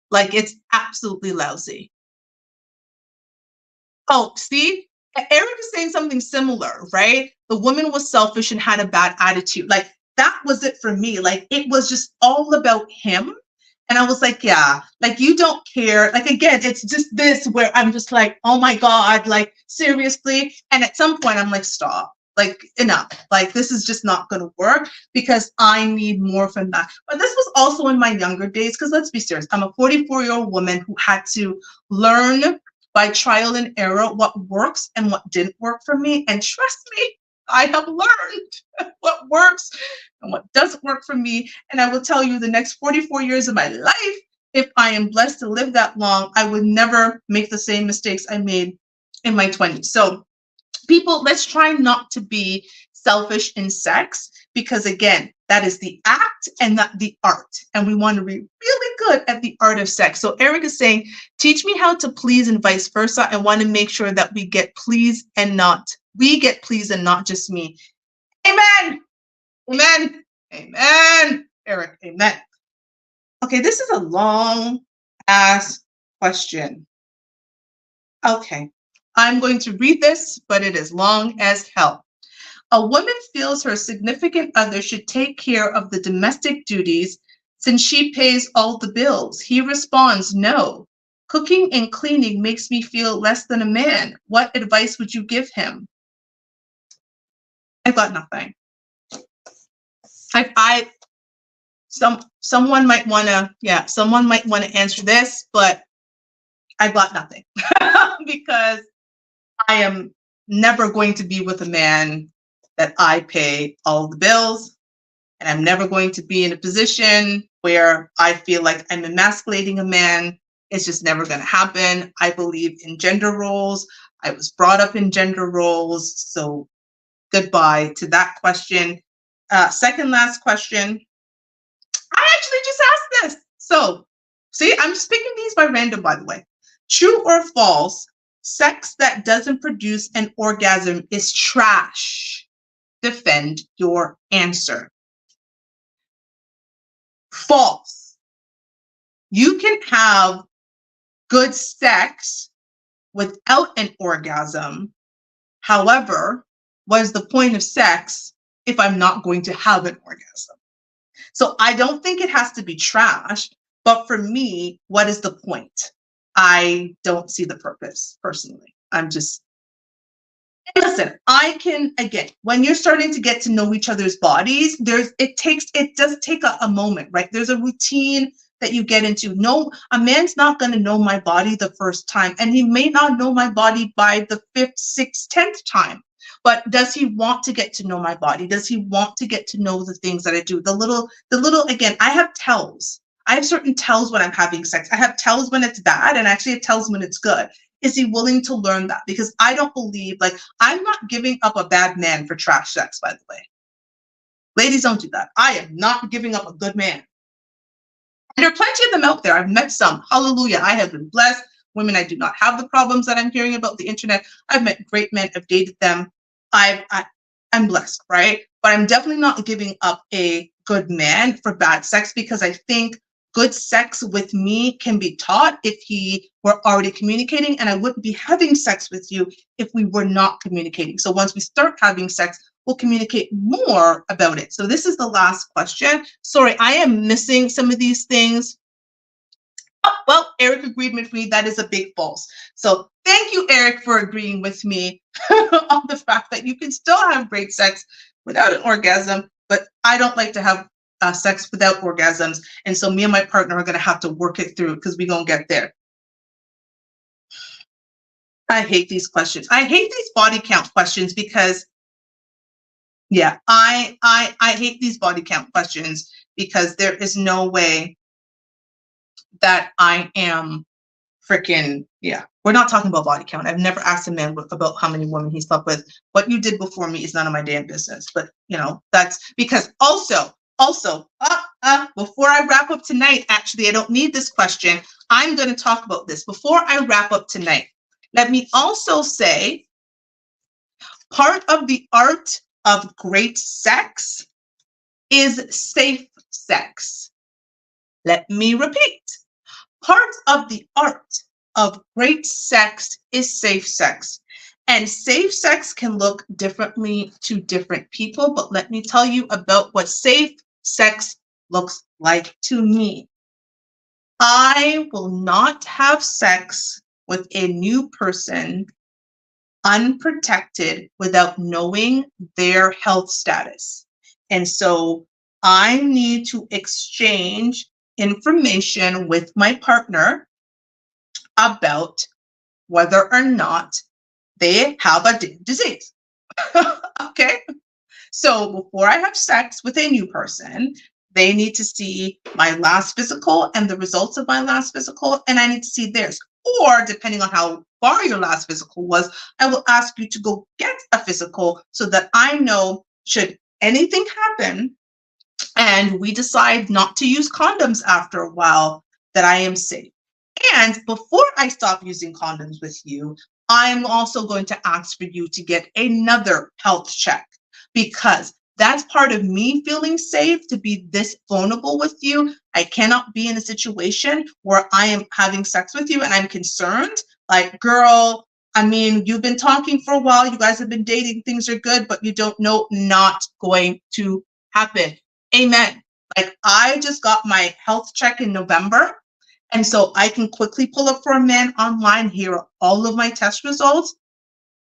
Like, it's absolutely lousy. Oh, see, Eric is saying something similar, right? The woman was selfish and had a bad attitude. Like, that was it for me. Like, it was just all about him. And I was like, yeah, like, you don't care. Like, again, it's just this where I'm just like, oh my God, like, seriously. And at some point I'm like, stop, like, enough. Like, this is just not going to work because I need more from that. But this was also in my younger days, because let's be serious. I'm a 44-year-old woman who had to learn by trial and error what works and what didn't work for me. And trust me, I have learned what works and what doesn't work for me. And I will tell you, the next 44 years of my life, if I am blessed to live that long, I would never make the same mistakes I made in my 20s. So people, let's try not to be selfish in sex, because again, that is the act and not the art. And we want to be really good at the art of sex. So Eric is saying, teach me how to please and vice versa. I want to make sure that we get pleased and not just me. Amen. Amen. Amen. Eric, amen. Okay, this is a long ass question. Okay, I'm going to read this, but it is long as hell. A woman feels her significant other should take care of the domestic duties since she pays all the bills. He responds, no. Cooking and cleaning makes me feel less than a man. What advice would you give him? I've got nothing. Someone might wanna, someone might want to answer this, but I've got nothing because I am never going to be with a man that I pay all the bills. And I'm never going to be in a position where I feel like I'm emasculating a man. It's just never going to happen. I believe in gender roles. I was brought up in gender roles. So goodbye to that question. Second last question. I actually just asked this. So see, I'm just picking these by random, by the way. True or false, sex that doesn't produce an orgasm is trash. Defend your answer. False. You can have good sex without an orgasm. However, what is the point of sex if I'm not going to have an orgasm? So I don't think it has to be trash, but for me, what is the point? I don't see the purpose personally. Listen, I can, again, when you're starting to get to know each other's bodies, it does take a moment, right? There's a routine that you get into. No, a man's not going to know my body the first time, and he may not know my body by the 5th, 6th, 10th time. But does he want to get to know my body? Does he want to get to know the things that I do? The little, again, I have tells. I have certain tells when I'm having sex. I have tells when it's bad, and actually it tells when it's good. Is he willing to learn that? Because I don't believe, like, I'm not giving up a bad man for trash sex, by the way. Ladies, don't do that. I am not giving up a good man. And there are plenty of them out there. I've met some. Hallelujah. I have been blessed. Women, I do not have the problems that I'm hearing about the internet. I've met great men. I've dated them. I'm blessed, right? But I'm definitely not giving up a good man for bad sex, because I think good sex with me can be taught if he were already communicating, and I wouldn't be having sex with you if we were not communicating. So once we start having sex, we'll communicate more about it. So this is the last question. Sorry, I am missing some of these things. Oh, well, Eric agreed with me. That is a big false. So thank you, Eric, for agreeing with me on the fact that you can still have great sex without an orgasm, but I don't like to have sex without orgasms. And so me and my partner are going to have to work it through, because we're going to get there. I hate these questions. I hate these body count questions because, yeah, I hate these body count questions because there is no way that I am freaking, yeah. We're not talking about body count. I've never asked a man about how many women he slept with. What you did before me is none of my damn business. But, you know, that's because also, before I wrap up tonight, actually, I don't need this question. I'm going to talk about this. Before I wrap up tonight, let me also say, part of the art of great sex is safe sex. Let me repeat. Part of the art of great sex is safe sex. And safe sex can look differently to different people, but let me tell you about what safe sex looks like to me. I will not have sex with a new person unprotected without knowing their health status. And so I need to exchange information with my partner about whether or not they have a disease. Okay? So before I have sex with a new person, they need to see my last physical and the results of my last physical, and I need to see theirs. Or depending on how far your last physical was, I will ask you to go get a physical so that I know, should anything happen and we decide not to use condoms after a while, that I am safe. And before I stop using condoms with you, I'm also going to ask for you to get another health check, because that's part of me feeling safe to be this vulnerable with you. I cannot be in a situation where I am having sex with you and I'm concerned, like, girl, I mean, you've been talking for a while, you guys have been dating, things are good, but you don't know, not going to happen. Amen. Like, I just got my health check in November. And so I can quickly pull up for a man online. Here are all of my test results.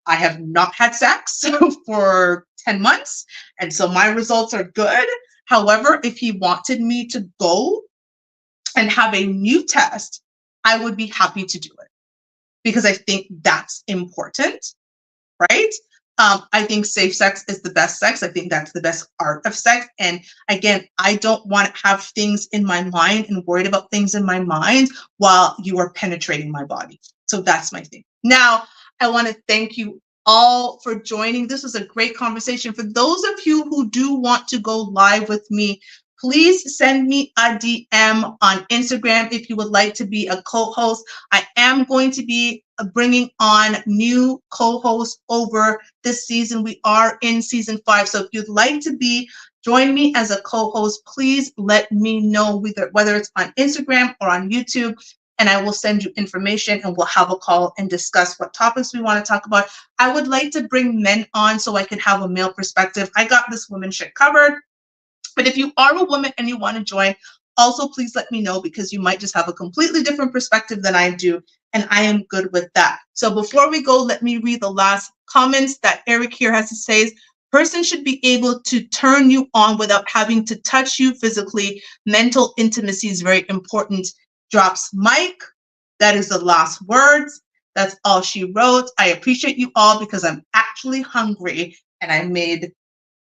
I have not had sex for 10 months. And so my results are good. However, if he wanted me to go and have a new test, I would be happy to do it because I think that's important, right? I think safe sex is the best sex. I think that's the best art of sex. And again, I don't want to have things in my mind and worried about things in my mind while you are penetrating my body. So that's my thing. Now, I want to thank you all for joining. This was a great conversation. For those of you who do want to go live with me, please send me a DM on Instagram if you would like to be a co-host. I am going to be bringing on new co-hosts over this season. We are in season 5. So if you'd like to join me as a co-host, please let me know whether it's on Instagram or on YouTube, and I will send you information and we'll have a call and discuss what topics we want to talk about. I would like to bring men on so I can have a male perspective. I got this woman shit covered. But if you are a woman and you want to join, also please let me know because you might just have a completely different perspective than I do, and I am good with that. So before we go, let me read the last comments that Eric here has to say. Person should be able to turn you on without having to touch you physically. Mental intimacy is very important. Drops mic. That is the last words. That's all she wrote. I appreciate you all because I'm actually hungry and I made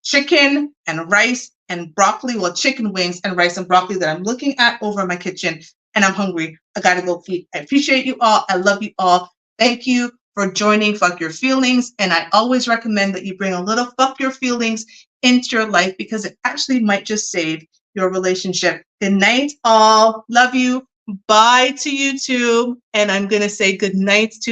chicken and rice and broccoli, well, chicken wings and rice and broccoli that I'm looking at over in my kitchen, and I'm hungry. I gotta go eat. I appreciate you all. I love you all. Thank you for joining Fuck Your Feelings. And I always recommend that you bring a little fuck your feelings into your life because it actually might just save your relationship. Good night, all. Love you. Bye to YouTube. And I'm gonna say good night to